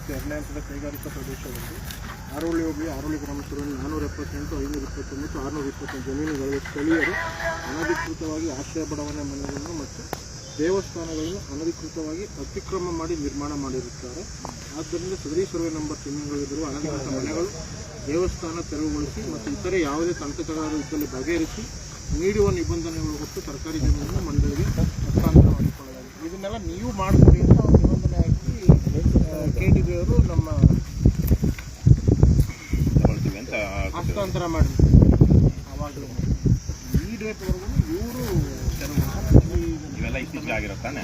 ಮತ್ತು 2ನೇ ಹಂತದ ಕೈಗಾರಿಕಾ ಪ್ರದೇಶದಲ್ಲಿ ಆರೋಳಿ ಹೋಬಳಿ ಆರೋಳಿ ಗ್ರಾಮಸ್ಥರಲ್ಲಿ 478, 529, 628 ಜಮೀನುಗಳಲ್ಲಿ ಸ್ಥಳೀಯರು ಅನಧಿಕೃತವಾಗಿ ಆಶ್ರಯ ಬಡಾವಣೆ ಮನೆಗಳನ್ನು ಮತ್ತು ದೇವಸ್ಥಾನಗಳನ್ನು ಅನಧಿಕೃತವಾಗಿ ಅತಿಕ್ರಮ ಮಾಡಿ ನಿರ್ಮಾಣ ಮಾಡಿರುತ್ತಾರೆ. ಆದ್ದರಿಂದ ಸದರಿ ಸರ್ವೆ ನಂಬರ್ ಚಿಹ್ನೆಗಳಿರುವ ಅನಧಿಕೃತ ಮನೆಗಳು, ದೇವಸ್ಥಾನ ತೆರವುಗೊಳಿಸಿ ಮತ್ತು ಇತರೆ ಯಾವುದೇ ತಂತ್ರಗಾರರು ಇದ್ದಲ್ಲಿ ಬಗೆಹರಿಸಿ ನೀಡುವ ನಿಬಂಧನೆಗಳು ಹೊತ್ತು ಸರ್ಕಾರಿ ಜಮೀನನ್ನು ಮಂಡಳಿಗೆ ಹಸ್ತಾಂತರ ಮಾಡಿಕೊಳ್ಳಲಾಗಿದೆ. ಇದನ್ನೆಲ್ಲ ನೀವು ಮಾಡಿಕೊಡಿ ಅಂತ ನಿಬಂಧನೆ ಹಾಕಿ KDB ಅವರು ನಮ್ಮ ಹಸ್ತಾಂತರ ಮಾಡಿರ್ತಾರೆ. ಆವಾಗ ಈ ಡೇಟ್ವರೆಗೂ ಇವರು ಇವೆಲ್ಲ ಇತ್ತೀಚೆಗೆ ಆಗಿರುತ್ತಾನೆ.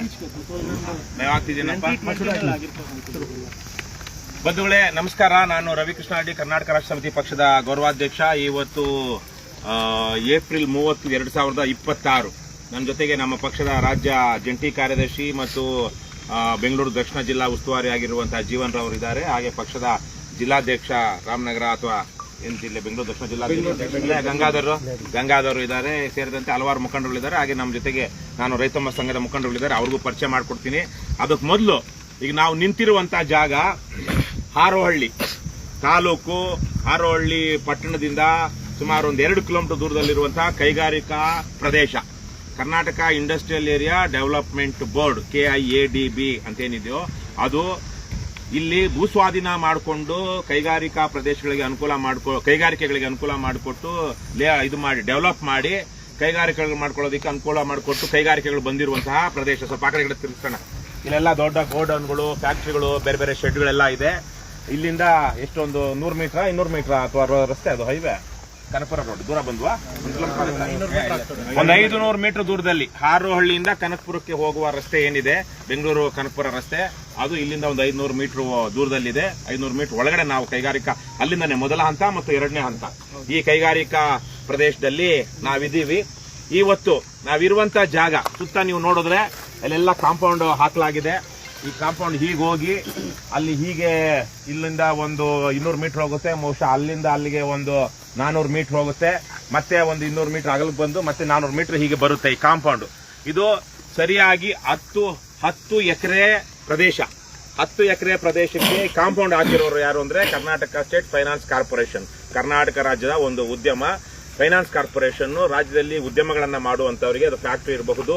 ಬಂಧುಗಳೇ ನಮಸ್ಕಾರ. ನಾನು ರವಿಕೃಷ್ಣ ರೆಡ್ಡಿ, ಕರ್ನಾಟಕ ರಾಷ್ಟ್ರ ಸಮಿತಿ ಪಕ್ಷದ ಗೌರವಾಧ್ಯಕ್ಷ. ಇವತ್ತು ಏಪ್ರಿಲ್ 30, 2026 ನನ್ನ ಜೊತೆಗೆ ನಮ್ಮ ಪಕ್ಷದ ರಾಜ್ಯ ಜಂಟಿ ಕಾರ್ಯದರ್ಶಿ ಮತ್ತು ಬೆಂಗಳೂರು ದಕ್ಷಿಣ ಜಿಲ್ಲಾ ಉಸ್ತುವಾರಿ ಆಗಿರುವಂತಹ ಜೀವನ್ ರಾವ್ ಇದ್ದಾರೆ. ಹಾಗೆ ಪಕ್ಷದ ಜಿಲ್ಲಾಧ್ಯಕ್ಷ ರಾಮನಗರ ಅಥವಾ ಏನು ಜಿಲ್ಲೆ ಬೆಂಗಳೂರು ದಕ್ಷಿಣ ಜಿಲ್ಲಾ ಗಂಗಾಧರ್ ಇದ್ದಾರೆ. ಸೇರಿದಂತೆ ಹಲವಾರು ಮುಖಂಡರುಗಳಿದ್ದಾರೆ. ಹಾಗೆ ನಮ್ಮ ಜೊತೆಗೆ ನಾನು ರೈತಮ್ಮ ಸಂಘದ ಮುಖಂಡರುಗಳಿದ್ದಾರೆ, ಅವ್ರಿಗೂ ಪರಿಚಯ ಮಾಡಿಕೊಡ್ತೀನಿ. ಅದಕ್ಕೆ ಮೊದಲು ಈಗ ನಾವು ನಿಂತಿರುವಂತಹ ಜಾಗ ಹಾರೋಹಳ್ಳಿ ತಾಲೂಕು, ಹಾರೋಹಳ್ಳಿ ಪಟ್ಟಣದಿಂದ ಸುಮಾರು ಒಂದು 2 ಕಿಲೋಮೀಟರ್ ದೂರದಲ್ಲಿರುವಂತಹ ಕೈಗಾರಿಕಾ ಪ್ರದೇಶ. Karnataka industrial area development board KIADB ಅಂತೇನಿದೆಯೋ ಅದು ಇಲ್ಲಿ ಭೂಸ್ವಾಧೀನ ಮಾಡಿಕೊಂಡು ಕೈಗಾರಿಕಾ ಪ್ರದೇಶಗಳಿಗೆ ಕೈಗಾರಿಕೆಗಳಿಗೆ ಅನುಕೂಲ ಮಾಡಿಕೊಟ್ಟು ಇದು ಮಾಡಿ ಡೆವಲಪ್ ಮಾಡಿ ಕೈಗಾರಿಕೆಗಳು ಮಾಡ್ಕೊಳ್ಳೋದಕ್ಕೆ ಅನುಕೂಲ ಮಾಡಿಕೊಟ್ಟು ಕೈಗಾರಿಕೆಗಳು ಬಂದಿರುವಂತಹ ಪ್ರದೇಶ. ಸ್ವಲ್ಪ ಆ ಕಡೆ ತಿರ್ಗಿಸೋಣ. ಇಲ್ಲೆಲ್ಲ ದೊಡ್ಡ ಗೋಡೌನ್ಗಳು, ಫ್ಯಾಕ್ಟರಿಗಳು, ಬೇರೆ ಬೇರೆ ಶೆಡ್ಗಳೆಲ್ಲ ಇದೆ. ಇಲ್ಲಿಂದ ಎಷ್ಟೊಂದು 100 ಮೀಟರ್ 200 ಮೀಟರ್ ಅಥವಾ ರಸ್ತೆ, ಅದು ಹೈವೇ ಕನಕಪುರ ರೋಡ್ ದೂರ ಬಂದ್ವಾ? ಒಂದು 500 ಮೀಟರ್ ದೂರದಲ್ಲಿ ಹಾರೋಹಳ್ಳಿಯಿಂದ ಕನಕಪುರಕ್ಕೆ ಹೋಗುವ ರಸ್ತೆ ಏನಿದೆ, ಬೆಂಗಳೂರು ಕನಕಪುರ ರಸ್ತೆ, ಅದು ಇಲ್ಲಿಂದ ಒಂದು 500 ಮೀಟರ್ ದೂರದಲ್ಲಿದೆ. 500 ಮೀಟರ್ ಒಳಗಡೆ ನಾವು ಕೈಗಾರಿಕಾ, ಅಲ್ಲಿಂದಾನೆ ಮೊದಲ ಹಂತ ಮತ್ತು 2ನೇ ಹಂತ ಈ ಕೈಗಾರಿಕಾ ಪ್ರದೇಶದಲ್ಲಿ ನಾವಿದ್ದೀವಿ. ಇವತ್ತು ನಾವಿರುವಂತ ಜಾಗ ಸುತ್ತ ನೀವು ನೋಡಿದ್ರೆ ಅಲ್ಲೆಲ್ಲ ಕಾಂಪೌಂಡ್ ಹಾಕಲಾಗಿದೆ. ಈ ಕಾಂಪೌಂಡ್ ಹೀಗೆ ಹೋಗಿ ಅಲ್ಲಿ ಹೀಗೆ ಇಲ್ಲಿಂದ ಒಂದು 200 ಮೀಟರ್ ಹೋಗುತ್ತೆ. ಬಹುಶಃ ಅಲ್ಲಿಂದ ಅಲ್ಲಿಗೆ ಒಂದು 400 ಮೀಟರ್ ಹೋಗುತ್ತೆ. ಮತ್ತೆ ಒಂದು 200 ಮೀಟರ್ ಅಗಲಕ್ಕೆ ಬಂದು ಮತ್ತೆ 400 ಮೀಟರ್ ಹೀಗೆ ಬರುತ್ತೆ ಈ ಕಾಂಪೌಂಡ್. ಇದು ಸರಿಯಾಗಿ 10 ಎಕರೆ ಪ್ರದೇಶ. 10 ಎಕರೆ ಪ್ರದೇಶಕ್ಕೆ ಕಾಂಪೌಂಡ್ ಹಾಕಿರೋರು ಯಾರು ಅಂದ್ರೆ Karnataka state finance corporation, Karnataka ರಾಜ್ಯದ ಒಂದು ಉದ್ಯಮ. ಫೈನಾನ್ಸ್ ಕಾರ್ಪೊರೇಷನ್ ರಾಜ್ಯದಲ್ಲಿ ಉದ್ಯಮಗಳನ್ನ ಮಾಡುವಂತವರಿಗೆ, ಅದು ಫ್ಯಾಕ್ಟರಿ ಇರಬಹುದು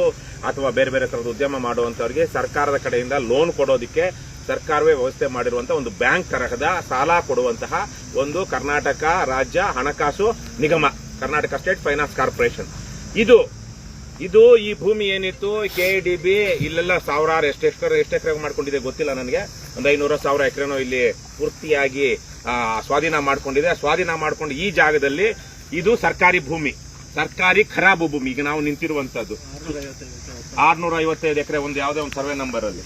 ಅಥವಾ ಬೇರೆ ಬೇರೆ ತರದ ಉದ್ಯಮ ಮಾಡುವಂತವರಿಗೆ ಸರ್ಕಾರದ ಕಡೆಯಿಂದ ಲೋನ್ ಕೊಡೋದಕ್ಕೆ ಸರ್ಕಾರವೇ ವ್ಯವಸ್ಥೆ ಮಾಡಿರುವಂತಹ ಒಂದು ಬ್ಯಾಂಕ್ ತರಹದ ಸಾಲ ಕೊಡುವಂತಹ ಒಂದು ಕರ್ನಾಟಕ ರಾಜ್ಯ ಹಣಕಾಸು ನಿಗಮ, ಕರ್ನಾಟಕ ಸ್ಟೇಟ್ ಫೈನಾನ್ಸ್ ಕಾರ್ಪೊರೇಷನ್. ಇದು ಈ ಭೂಮಿ ಏನಿತ್ತು KIADB ಇಲ್ಲೆಲ್ಲ ಸಾವಿರಾರು ಎಷ್ಟು ಎಕರೆ ಮಾಡ್ಕೊಂಡಿದೆ ಗೊತ್ತಿಲ್ಲ ನನಗೆ. ಒಂದು 500,000 ಎಕರೆನೋ ಇಲ್ಲಿ ಪೂರ್ತಿಯಾಗಿ ಸ್ವಾಧೀನ ಮಾಡ್ಕೊಂಡಿದೆ. ಸ್ವಾಧೀನ ಮಾಡ್ಕೊಂಡು ಈ ಜಾಗದಲ್ಲಿ ಇದು ಸರ್ಕಾರಿ ಭೂಮಿ, ಸರ್ಕಾರಿ ಖರಾಬು ಭೂಮಿ. ಈಗ ನಾವು ನಿಂತಿರುವಂತದ್ದು 655 ಎಕರೆ ಒಂದು ಯಾವುದೇ ಒಂದು ಸರ್ವೆ ನಂಬರ್ ಅಲ್ಲಿ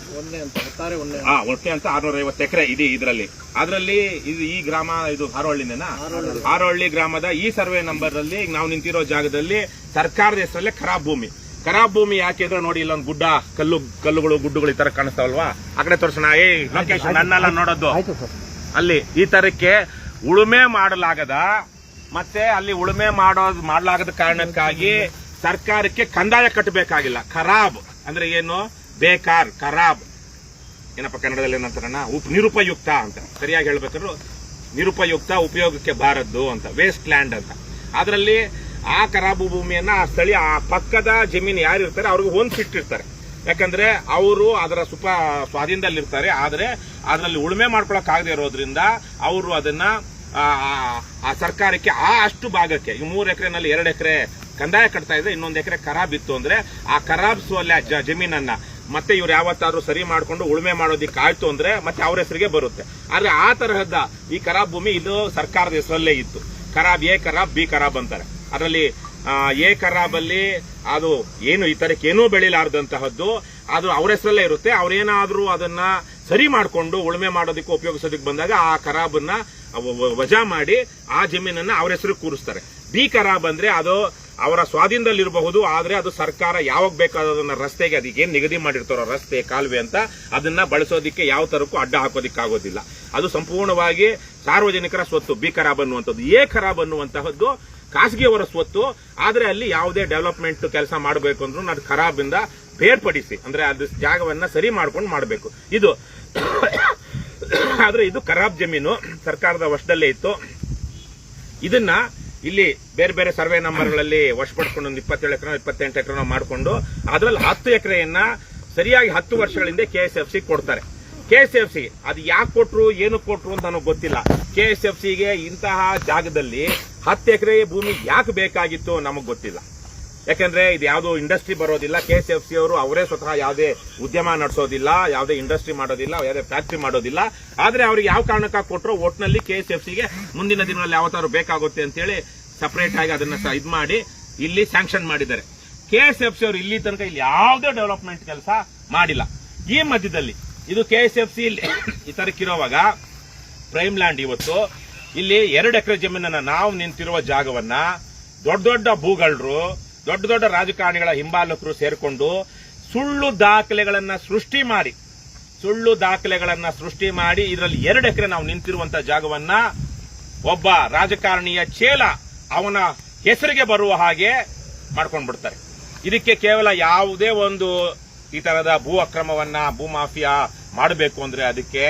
ಒಟ್ಟೆ ಅಂತ 650 ಎಕರೆ ಇದೆ ಇದರಲ್ಲಿ. ಅದರಲ್ಲಿ ಇದು ಈ ಗ್ರಾಮ, ಇದು ಹಾರೋಹಳ್ಳಿನೇನಾ? ಹಾರೋಹಳ್ಳಿ ಗ್ರಾಮದ ಈ ಸರ್ವೆ ನಂಬರ್ ಅಲ್ಲಿ ನಾವು ನಿಂತಿರೋ ಜಾಗದಲ್ಲಿ ಸರ್ಕಾರದ ಹೆಸರಲ್ಲೇ ಖರಾಬ್ ಭೂಮಿ. ಖರಾಬ್ ಭೂಮಿ ಯಾಕೆ ಇದ್ರೆ ನೋಡಿ, ಇಲ್ಲೊಂದು ಗುಡ್ಡ, ಕಲ್ಲುಗಳು, ಗುಡ್ಡುಗಳು ಈ ತರ ಕಾಣಿಸ್ತಾವಲ್ವಾ? ಆ ಕಡೆ ತೋರ್ಸೋಣ. ಲೊಕೇಶನ್ ನನ್ನೆಲ್ಲ ನೋಡೋದು ಅಲ್ಲಿ ಈ ತರಕ್ಕೆ ಉಳುಮೆ ಮಾಡಲಾಗದ, ಮತ್ತೆ ಅಲ್ಲಿ ಉಳುಮೆ ಮಾಡಲಾಗದ ಕಾರಣಕ್ಕಾಗಿ ಸರ್ಕಾರಕ್ಕೆ ಕಂದಾಯ ಕಟ್ಟಬೇಕಾಗಿಲ್ಲ. ಖರಾಬ್ ಅಂದ್ರೆ ಏನು? ಬೇಕಾರ್, ಖರಾಬ್ ಏನಪ್ಪ ಕನ್ನಡದಲ್ಲಿ ಏನಂತಾರಣ್ಣ? ನಿರುಪಯುಕ್ತ ಅಂತ ಸರಿಯಾಗಿ ಹೇಳ್ಬೇಕಾದ್ರು, ನಿರುಪಯುಕ್ತ, ಉಪಯೋಗಕ್ಕೆ ಬಾರದ್ದು ಅಂತ, ವೇಸ್ಟ್ ಲ್ಯಾಂಡ್ ಅಂತ. ಅದರಲ್ಲಿ ಆ ಖರಾಬು ಭೂಮಿಯನ್ನ ಆ ಸ್ಥಳೀಯ ಆ ಪಕ್ಕದ ಜಮೀನು ಯಾರು ಇರ್ತಾರೆ ಅವ್ರಿಗೆ ಹೊಂದಿಸಿಟ್ಟಿರ್ತಾರೆ. ಯಾಕಂದ್ರೆ ಅವರು ಅದರ ಸ್ವಾಧೀನದಲ್ಲಿರ್ತಾರೆ. ಆದ್ರೆ ಅದರಲ್ಲಿ ಉಳುಮೆ ಮಾಡ್ಕೊಳಕ್ ಆಗದೆ ಇರೋದ್ರಿಂದ ಅವರು ಅದನ್ನ ಆ ಸರ್ಕಾರಕ್ಕೆ ಅಷ್ಟು ಭಾಗಕ್ಕೆ, ಈ 3 ಎಕರೆನಲ್ಲಿ 2 ಎಕರೆ ಕಂದಾಯ ಕಟ್ತಾ ಇದೆ, ಇನ್ನೊಂದು ಎಕರೆ ಖರಾಬ್ ಇತ್ತು ಅಂದ್ರೆ ಆ ಖರಾಬ್ ಜಮೀನನ್ನ ಮತ್ತೆ ಇವ್ರು ಯಾವತ್ತಾದ್ರೂ ಸರಿ ಮಾಡ್ಕೊಂಡು ಉಳುಮೆ ಮಾಡೋದಿಕ್ಕೆ ಆಯ್ತು ಅಂದ್ರೆ ಮತ್ತೆ ಅವ್ರ ಹೆಸರಿಗೆ ಬರುತ್ತೆ. ಆದ್ರೆ ಆ ತರಹದ ಈ ಖರಾಬ್ ಭೂಮಿ ಇದು ಸರ್ಕಾರದ ಹೆಸರಲ್ಲೇ ಇತ್ತು. ಖರಾಬ್, ಎ ಖರಾಬ್, ಬಿ ಖರಾಬ್ ಅಂತಾರೆ. ಅದರಲ್ಲಿ ಎ ಖರಾಬ್ ಅಲ್ಲಿ ಅದು ಏನು ಈ ತರಕ್ಕೆ ಏನೂ ಬೆಳಿಲಾರ್ದಂತಹದ್ದು, ಅದು ಅವ್ರ ಹೆಸರಲ್ಲೇ ಇರುತ್ತೆ. ಅವ್ರೇನಾದ್ರೂ ಅದನ್ನ ಸರಿ ಮಾಡ್ಕೊಂಡು ಉಳುಮೆ ಮಾಡೋದಕ್ಕೆ ಉಪಯೋಗಿಸೋದಕ್ಕೆ ಬಂದಾಗ ಆ ಖರಾಬನ್ನ ವಜಾ ಮಾಡಿ ಆ ಜಮೀನನ್ನ ಅವ್ರ ಹೆಸರು ಕೂರಿಸ್ತಾರೆ. ಬಿ ಖರಾಬ್ ಅಂದ್ರೆ ಅದು ಅವರ ಸ್ವಾಧೀನದಲ್ಲಿರಬಹುದು, ಆದ್ರೆ ಅದು ಸರ್ಕಾರ ಯಾವಾಗ ಬೇಕಾದದನ್ನ ರಸ್ತೆಗೆ ಅದಕ್ಕೇನು ನಿಗದಿ ಮಾಡಿರ್ತಾರೋ ರಸ್ತೆ, ಕಾಲುವೆ ಅಂತ ಅದನ್ನ ಬಳಸೋದಿಕ್ಕೆ ಯಾವ ತರಕ್ಕೂ ಅಡ್ಡ ಹಾಕೋದಿಕ್ಕಾಗೋದಿಲ್ಲ. ಅದು ಸಂಪೂರ್ಣವಾಗಿ ಸಾರ್ವಜನಿಕರ ಸ್ವತ್ತು ಬಿ ಖರಾಬ್ ಅನ್ನುವಂಥದ್ದು. ಎ ಖರಾಬ್ ಅನ್ನುವಂತಹದ್ದು ಖಾಸಗಿಯವರ ಸ್ವತ್ತು. ಆದ್ರೆ ಅಲ್ಲಿ ಯಾವುದೇ ಡೆವಲಪ್ಮೆಂಟ್ ಕೆಲಸ ಮಾಡಬೇಕು ಅಂದ್ರೂ ಅದು ಖರಾಬಿಂದ ಬೇರ್ಪಡಿಸಿ, ಅಂದ್ರೆ ಅದು ಜಾಗವನ್ನ ಸರಿ ಮಾಡ್ಕೊಂಡು ಮಾಡಬೇಕು. ಇದು ಆದ್ರೆ ಇದು ಖರಾಬ್ ಜಮೀನು, ಸರ್ಕಾರದ ವಶದಲ್ಲೇ ಇತ್ತು. ಇದನ್ನ ಇಲ್ಲಿ ಬೇರೆ ಬೇರೆ ಸರ್ವೆ ನಂಬರ್ಗಳಲ್ಲಿ ವಶಪಡಿಸಿಕೊಂಡು ಒಂದು 27 ಎಕರೆ 28 ಎಕರೆ ಮಾಡಿಕೊಂಡು ಅದರಲ್ಲಿ 10 ಎಕರೆಯನ್ನ ಸರಿಯಾಗಿ 10 ವರ್ಷಗಳಿಂದ KSFC ಕೊಡ್ತಾರೆ. KSFC ಅದು ಯಾಕೆ ಕೊಟ್ರು ಏನು ಕೊಟ್ರು ಅಂತ ನನಗೆ ಗೊತ್ತಿಲ್ಲ. KSFCಗೆ ಇಂತಹ ಜಾಗದಲ್ಲಿ 10 ಎಕರೆ ಭೂಮಿ ಯಾಕೆ ಬೇಕಾಗಿತ್ತು ನಮಗೆ ಗೊತ್ತಿಲ್ಲ. ಯಾಕಂದ್ರೆ ಇದು ಯಾವುದೋ ಇಂಡಸ್ಟ್ರಿ ಬರೋದಿಲ್ಲ. KSFC ಅವರು ಅವರೇ ಸ್ವತಃ ಯಾವುದೇ ಉದ್ಯಮ ನಡೆಸೋದಿಲ್ಲ, ಯಾವುದೇ ಇಂಡಸ್ಟ್ರಿ ಮಾಡೋದಿಲ್ಲ, ಯಾವುದೇ ಫ್ಯಾಕ್ಟರಿ ಮಾಡೋದಿಲ್ಲ. ಆದ್ರೆ ಅವ್ರಿಗೆ ಯಾವ ಕಾರಣಕ್ಕಾಗಿ ಕೊಟ್ಟರು ಒಟ್ಟಿನಲ್ಲಿ KSFCಗೆ ಮುಂದಿನ ದಿನಗಳಲ್ಲಿ ಯಾವತ್ತಾದ್ರು ಬೇಕಾಗುತ್ತೆ ಅಂತೇಳಿ ಸಪರೇಟ್ ಆಗಿ ಅದನ್ನ ಇದು ಮಾಡಿ ಇಲ್ಲಿ ಸ್ಯಾಂಕ್ಷನ್ ಮಾಡಿದ್ದಾರೆ. KSFC ಅವರು ಇಲ್ಲಿ ತನಕ ಇಲ್ಲಿ ಯಾವುದೇ ಡೆವಲಪ್ಮೆಂಟ್ ಕೆಲಸ ಮಾಡಿಲ್ಲ. ಈ ಮಧ್ಯದಲ್ಲಿ ಇದು KSFC ಈ ತರಕ್ಕಿರುವಾಗ ಪ್ರೈಮ್ ಲ್ಯಾಂಡ್ ಇವತ್ತು ಇಲ್ಲಿ 2 ಎಕರೆ ಜಮೀನನ್ನ ನಾವು ನಿಂತಿರುವ ಜಾಗವನ್ನ ದೊಡ್ಡ ದೊಡ್ಡ ಭೂಗಳರು, ದೊಡ್ಡ ದೊಡ್ಡ ರಾಜಕಾರಣಿಗಳ ಹಿಂಬಾಲಕರು ಸೇರ್ಕೊಂಡು ಸುಳ್ಳು ದಾಖಲೆಗಳನ್ನ ಸೃಷ್ಟಿ ಮಾಡಿ ಇದರಲ್ಲಿ 2 ಎಕರೆ ನಾವು ನಿಂತಿರುವಂತ ಜಾಗವನ್ನ ಒಬ್ಬ ರಾಜಕಾರಣಿಯ ಚೇಲ ಅವನ ಹೆಸರಿಗೆ ಬರುವ ಹಾಗೆ ಮಾಡ್ಕೊಂಡು ಬಿಡ್ತಾರೆ. ಇದಕ್ಕೆ ಕೇವಲ ಯಾವುದೇ ಒಂದು ಈ ತರದ ಭೂ ಅಕ್ರಮವನ್ನ, ಭೂ ಮಾಫಿಯಾ ಮಾಡಬೇಕು ಅಂದ್ರೆ ಅದಕ್ಕೆ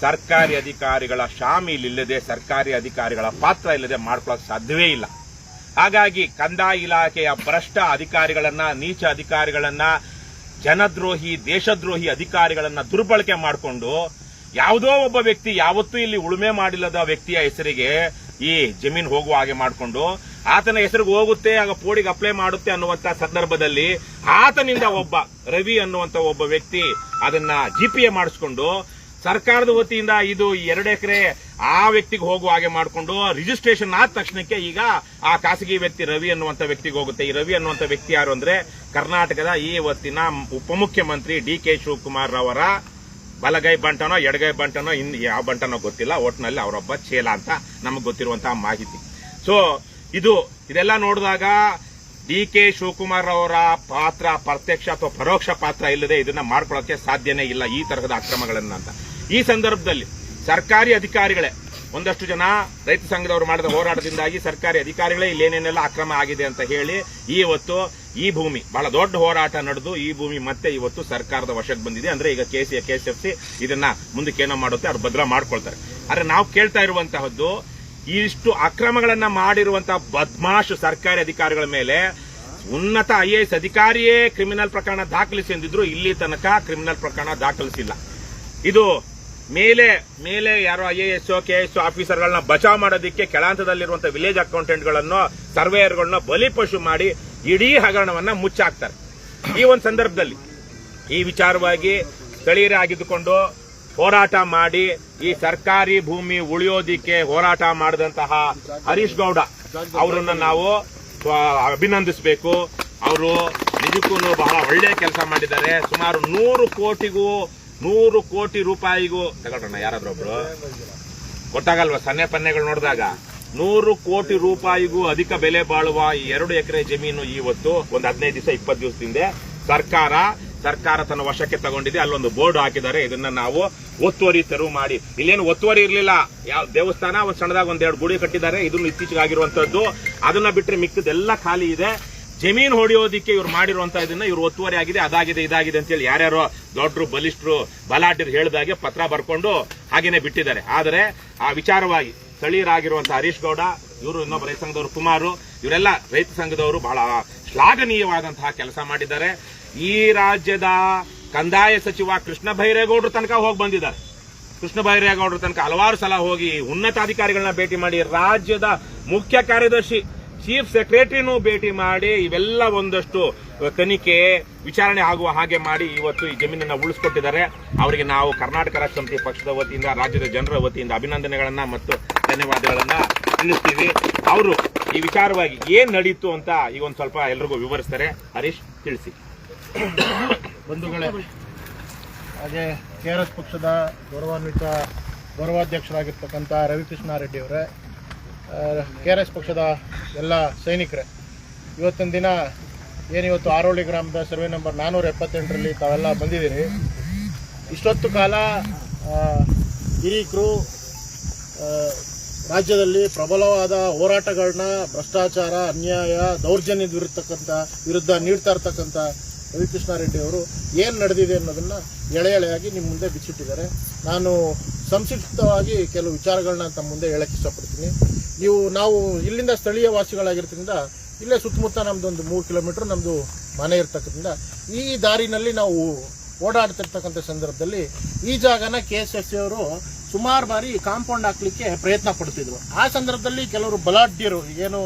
ಸರ್ಕಾರಿ ಅಧಿಕಾರಿಗಳ ಶಾಮೀಲಿಲ್ಲದೆ, ಸರ್ಕಾರಿ ಅಧಿಕಾರಿಗಳ ಪಾತ್ರ ಇಲ್ಲದೆ ಮಾಡ್ಕೊಳ್ಳೋಕೆ ಸಾಧ್ಯವೇ ಇಲ್ಲ. ಹಾಗಾಗಿ ಕಂದಾಯ ಇಲಾಖೆಯ ಭ್ರಷ್ಟ ಅಧಿಕಾರಿಗಳನ್ನ, ನೀಚ ಅಧಿಕಾರಿಗಳನ್ನ, ಜನದ್ರೋಹಿ, ದೇಶದ್ರೋಹಿ ಅಧಿಕಾರಿಗಳನ್ನ ದುರ್ಬಳಕೆ ಮಾಡಿಕೊಂಡು ಯಾವುದೋ ಒಬ್ಬ ವ್ಯಕ್ತಿ ಯಾವತ್ತೂ ಇಲ್ಲಿ ಉಳುಮೆ ಮಾಡಿಲ್ಲದ ವ್ಯಕ್ತಿಯ ಹೆಸರಿಗೆ ಈ ಜಮೀನು ಹೋಗುವ ಹಾಗೆ ಮಾಡಿಕೊಂಡು ಆತನ ಹೆಸರಿಗೆ ಹೋಗುತ್ತೆ, ಆಗ ಪೋಡಿಗೆ ಅಪ್ಲೈ ಮಾಡುತ್ತೆ ಅನ್ನುವಂತ ಸಂದರ್ಭದಲ್ಲಿ ಆತನಿಂದ ಒಬ್ಬ ರವಿ ಅನ್ನುವಂತ ಒಬ್ಬ ವ್ಯಕ್ತಿ ಅದನ್ನ GPA ಮಾಡಿಸ್ಕೊಂಡು ಸರ್ಕಾರದ ವತಿಯಿಂದ ಇದು 2 ಎಕರೆ ಆ ವ್ಯಕ್ತಿಗೆ ಹೋಗುವ ಹಾಗೆ ಮಾಡಿಕೊಂಡು ರಿಜಿಸ್ಟ್ರೇಷನ್ ಆದ ತಕ್ಷಣಕ್ಕೆ ಈಗ ಆ ಖಾಸಗಿ ವ್ಯಕ್ತಿ ರವಿ ಅನ್ನುವಂತ ವ್ಯಕ್ತಿಗೆ ಹೋಗುತ್ತೆ. ಈ ರವಿ ಅನ್ನುವಂತ ವ್ಯಕ್ತಿ ಯಾರು ಅಂದ್ರೆ ಕರ್ನಾಟಕದ ಈ ಹೊತ್ತಿನ ಉಪಮುಖ್ಯಮಂತ್ರಿ DK ಶಿವಕುಮಾರ್ ಅವರ ಬಲಗೈ ಬಂಟನೋ ಎಡಗೈ ಬಂಟನೋ ಯಾವ ಬಂಟನೋ ಗೊತ್ತಿಲ್ಲ, ಒಟ್ಟಿನಲ್ಲಿ ಅವರೊಬ್ಬ ಚೇಲ ಅಂತ ನಮಗೆ ಗೊತ್ತಿರುವಂತಹ ಮಾಹಿತಿ. ಸೊ ಇದೆಲ್ಲ ನೋಡಿದಾಗ DK ಶಿವಕುಮಾರ್ ಅವರ ಪಾತ್ರ ಪ್ರತ್ಯಕ್ಷ ಅಥವಾ ಪರೋಕ್ಷ ಪಾತ್ರ ಇಲ್ಲದೆ ಇದನ್ನ ಮಾಡ್ಕೊಳ್ಳೋಕೆ ಸಾಧ್ಯನೇ ಇಲ್ಲ ಈ ತರಹದ ಅಕ್ರಮಗಳನ್ನ ಅಂತ. ಈ ಸಂದರ್ಭದಲ್ಲಿ ಸರ್ಕಾರಿ ಅಧಿಕಾರಿಗಳೇ ಒಂದಷ್ಟು ಜನ ರೈತ ಸಂಘದವರು ಮಾಡಿದ ಹೋರಾಟದಿಂದಾಗಿ ಸರ್ಕಾರಿ ಅಧಿಕಾರಿಗಳೇ ಇಲ್ಲೇನೇನೆಲ್ಲ ಅಕ್ರಮ ಆಗಿದೆ ಅಂತ ಹೇಳಿ ಇವತ್ತು ಈ ಭೂಮಿ ಬಹಳ ದೊಡ್ಡ ಹೋರಾಟ ನಡೆದು ಈ ಭೂಮಿ ಮತ್ತೆ ಇವತ್ತು ಸರ್ಕಾರದ ವಶಕ್ಕೆ ಬಂದಿದೆ. ಅಂದ್ರೆ ಈಗ KSFC ಇದನ್ನ ಮುಂದಕ್ಕೆ ಏನೋ ಮಾಡುತ್ತೆ, ಅವ್ರು ಭದ್ರ ಮಾಡ್ಕೊಳ್ತಾರೆ. ಆದ್ರೆ ನಾವು ಕೇಳ್ತಾ ಇರುವಂತಹದ್ದು, ಇಷ್ಟು ಅಕ್ರಮಗಳನ್ನ ಮಾಡಿರುವಂತಹ ಬದ್ಮಾಶ್ ಸರ್ಕಾರಿ ಅಧಿಕಾರಿಗಳ ಮೇಲೆ ಉನ್ನತ IAS ಅಧಿಕಾರಿಯೇ ಕ್ರಿಮಿನಲ್ ಪ್ರಕರಣ ದಾಖಲಿಸಿ ಎಂದಿದ್ರು, ಇಲ್ಲಿ ತನಕ ಕ್ರಿಮಿನಲ್ ಪ್ರಕರಣ ದಾಖಲಿಸಿಲ್ಲ. ಇದು ಮೇಲೆ ಯಾರೋ IAS KS ಆಫೀಸರ್ಗಳನ್ನ ಬಚಾವ್ ಮಾಡೋದಕ್ಕೆ ಕೆಳಹಂತದಲ್ಲಿರುವಂತಹ ವಿಲೇಜ್ ಅಕೌಂಟೆಂಟ್ಗಳನ್ನು, ಸರ್ವೇಯರ್ಗಳನ್ನ ಬಲಿಪಶು ಮಾಡಿ ಇಡೀ ಹಗರಣವನ್ನ ಮುಚ್ಚಾಕ್ತಾರೆ. ಈ ಒಂದು ಸಂದರ್ಭದಲ್ಲಿ ಈ ವಿಚಾರವಾಗಿ ಸ್ಥಳೀಯರೇ ಆಗಿದ್ದುಕೊಂಡು ಹೋರಾಟ ಮಾಡಿ ಈ ಸರ್ಕಾರಿ ಭೂಮಿ ಉಳಿಯೋದಿಕ್ಕೆ ಹೋರಾಟ ಮಾಡಿದಂತಹ ಹರೀಶ್ ಗೌಡ ಅವರನ್ನ ನಾವು ಅಭಿನಂದಿಸಬೇಕು. ಅವರು ನಿಜಕ್ಕೂ ಬಹಳ ಒಳ್ಳೆಯ ಕೆಲಸ ಮಾಡಿದ್ದಾರೆ. ಸುಮಾರು 100 ಕೋಟಿ ರೂಪಾಯಿಗೂ ತಗೊಳ್ಳೋಣ, ಯಾರಾದ್ರೂ ಒಬ್ರು ಗೊತ್ತಾಗಲ್ವಾ ಸನ್ನೆ ಪನ್ನೆಗಳು ನೋಡಿದಾಗ 100 ಕೋಟಿ ರೂಪಾಯಿಗೂ ಅಧಿಕ ಬೆಲೆ ಬಾಳುವ ಈ 2 ಎಕರೆ ಜಮೀನು ಇವತ್ತು ಒಂದು 15 ದಿವಸ 20 ದಿವಸದಿಂದ ಸರ್ಕಾರ ತನ್ನ ವಶಕ್ಕೆ ತಗೊಂಡಿದೆ. ಅಲ್ಲೊಂದು ಬೋರ್ಡ್ ಹಾಕಿದ್ದಾರೆ, ಇದನ್ನ ನಾವು ಒತ್ತುವರಿ ತೆರವು ಮಾಡಿ. ಇಲ್ಲೇನು ಒತ್ತುವರಿ ಇರಲಿಲ್ಲ, ಯಾವ ದೇವಸ್ಥಾನ ಒಂದು ಸಣ್ಣದಾಗ 1-2 ಗುಡಿ ಕಟ್ಟಿದ್ದಾರೆ, ಇದನ್ನು ಇತ್ತೀಚೆಗೆ ಆಗಿರುವಂತದ್ದು. ಅದನ್ನ ಬಿಟ್ಟರೆ ಮಿಕ್ಕದೆಲ್ಲ ಖಾಲಿ ಇದೆ. ಜಮೀನು ಹೊಡೆಯೋದಿಕ್ಕೆ ಇವ್ರು ಮಾಡಿರುವಂತಹ ಇದನ್ನ ಇವ್ರು ಒತ್ತುವರಿ ಆಗಿದೆ, ಅದಾಗಿದೆ, ಇದಾಗಿದೆ ಅಂತೇಳಿ ಯಾರ್ಯಾರೋ ದೊಡ್ಡರು ಬಲಿಷ್ಠರು ಬಲಾಢ್ಯರು ಹೇಳಿದಾಗೆ ಪತ್ರ ಬರ್ಕೊಂಡು ಹಾಗೇನೆ ಬಿಟ್ಟಿದ್ದಾರೆ. ಆದರೆ ಆ ವಿಚಾರವಾಗಿ ಸ್ಥಳೀಯರಾಗಿರುವಂತಹ ಹರೀಶ್ ಗೌಡ, ಇವರು ಇನ್ನೊಬ್ಬ ರೈತ ಸಂಘದವರು ಕುಮಾರು, ಇವರೆಲ್ಲ ರೈತ ಸಂಘದವರು ಬಹಳ ಶ್ಲಾಘನೀಯವಾದಂತಹ ಕೆಲಸ ಮಾಡಿದ್ದಾರೆ. ಈ ರಾಜ್ಯದ ಕಂದಾಯ ಸಚಿವ ಕೃಷ್ಣ ಬೈರೇಗೌಡರು ತನಕ ಹೋಗಿ ಬಂದಿದ್ದಾರೆ. ಕೃಷ್ಣ ಬೈರೇಗೌಡರು ತನಕ ಹಲವಾರು ಸಲ ಹೋಗಿ ಉನ್ನತಾಧಿಕಾರಿಗಳನ್ನ ಭೇಟಿ ಮಾಡಿ, ರಾಜ್ಯದ ಮುಖ್ಯ ಕಾರ್ಯದರ್ಶಿ ಚೀಫ್ ಸೆಕ್ರೆಟರಿನೂ ಭೇಟಿ ಮಾಡಿ ಇವೆಲ್ಲ ಒಂದಷ್ಟು ತನಿಖೆ ವಿಚಾರಣೆ ಆಗುವ ಹಾಗೆ ಮಾಡಿ ಇವತ್ತು ಈ ಜಮೀನನ್ನ ಉಳಿಸ್ಕೊಟ್ಟಿದ್ದಾರೆ. ಅವರಿಗೆ ನಾವು ಕರ್ನಾಟಕ ರಾಷ್ಟ್ರ ಸಮಿತಿ ಪಕ್ಷದ ವತಿಯಿಂದ, ರಾಜ್ಯದ ಜನರ ವತಿಯಿಂದ ಅಭಿನಂದನೆಗಳನ್ನ ಮತ್ತು ಧನ್ಯವಾದಗಳನ್ನ ತಿಳಿಸ್ತೀವಿ. ಅವರು ಈ ವಿಚಾರವಾಗಿ ಏನ್ ನಡೀತು ಅಂತ ಈಗ ಒಂದ್ ಸ್ವಲ್ಪ ಎಲ್ರಿಗೂ ವಿವರಿಸ್ತಾರೆ. ಹರೀಶ್, ತಿಳಿಸಿ. ಬಂಧುಗಳೇ, ಹಾಗೆ KRS ಪಕ್ಷದ ಗೌರವಾಧ್ಯಕ್ಷರಾಗಿರ್ತಕ್ಕಂಥ ರವಿಕೃಷ್ಣಾರೆಡ್ಡಿ ಅವರೇ, KRS ಪಕ್ಷದ ಎಲ್ಲ ಸೈನಿಕರೇ, ಇವತ್ತಿನ ದಿನ ಏನಿವತ್ತು ಆರೋಳಿ ಗ್ರಾಮದ ಸರ್ವೆ ನಂಬರ್ 478ರಲ್ಲಿ ತಾವೆಲ್ಲ ಬಂದಿದ್ದೀರಿ. ಇಷ್ಟೊತ್ತು ಕಾಲ ಹಿರೀಕರು ರಾಜ್ಯದಲ್ಲಿ ಪ್ರಬಲವಾದ ಹೋರಾಟಗಳನ್ನ, ಭ್ರಷ್ಟಾಚಾರ, ಅನ್ಯಾಯ, ದೌರ್ಜನ್ಯದ ವಿರುದ್ಧ ನೀಡ್ತಾ ಇರ್ತಕ್ಕಂಥ ರವಿಕೃಷ್ಣಾರೆಡ್ಡಿ ಅವರು ಏನು ನಡೆದಿದೆ ಅನ್ನೋದನ್ನು ಎಳೆಯಾಗಿ ನಿಮ್ಮ ಮುಂದೆ ಬಿಚ್ಚಿಟ್ಟಿದ್ದಾರೆ. ನಾನು ಸಂಕ್ಷಿಪ್ತವಾಗಿ ಕೆಲವು ವಿಚಾರಗಳನ್ನ ತಮ್ಮ ಮುಂದೆ ಹೇಳಕ್ಕೆ ಇಷ್ಟಪಡ್ತೀನಿ. ನಾವು ಇಲ್ಲಿಂದ ಸ್ಥಳೀಯ ವಾಸಿಗಳಾಗಿರೋದ್ರಿಂದ ಇಲ್ಲೇ ಸುತ್ತಮುತ್ತ ನಮ್ಮದೊಂದು 3 ಕಿಲೋಮೀಟ್ರ್ ನಮ್ಮದು ಮನೆ ಇರ್ತಕ್ಕಂಥ ಈ ದಾರಿನಲ್ಲಿ ನಾವು ಓಡಾಡ್ತಿರ್ತಕ್ಕಂಥ ಸಂದರ್ಭದಲ್ಲಿ ಈ ಜಾಗನ KSFC ಅವರು ಸುಮಾರು ಬಾರಿ ಕಾಂಪೌಂಡ್ ಹಾಕ್ಲಿಕ್ಕೆ ಪ್ರಯತ್ನ ಪಡ್ತಿದ್ರು. ಆ ಸಂದರ್ಭದಲ್ಲಿ ಕೆಲವರು ಬಲಾಢ್ಯರು ಏನು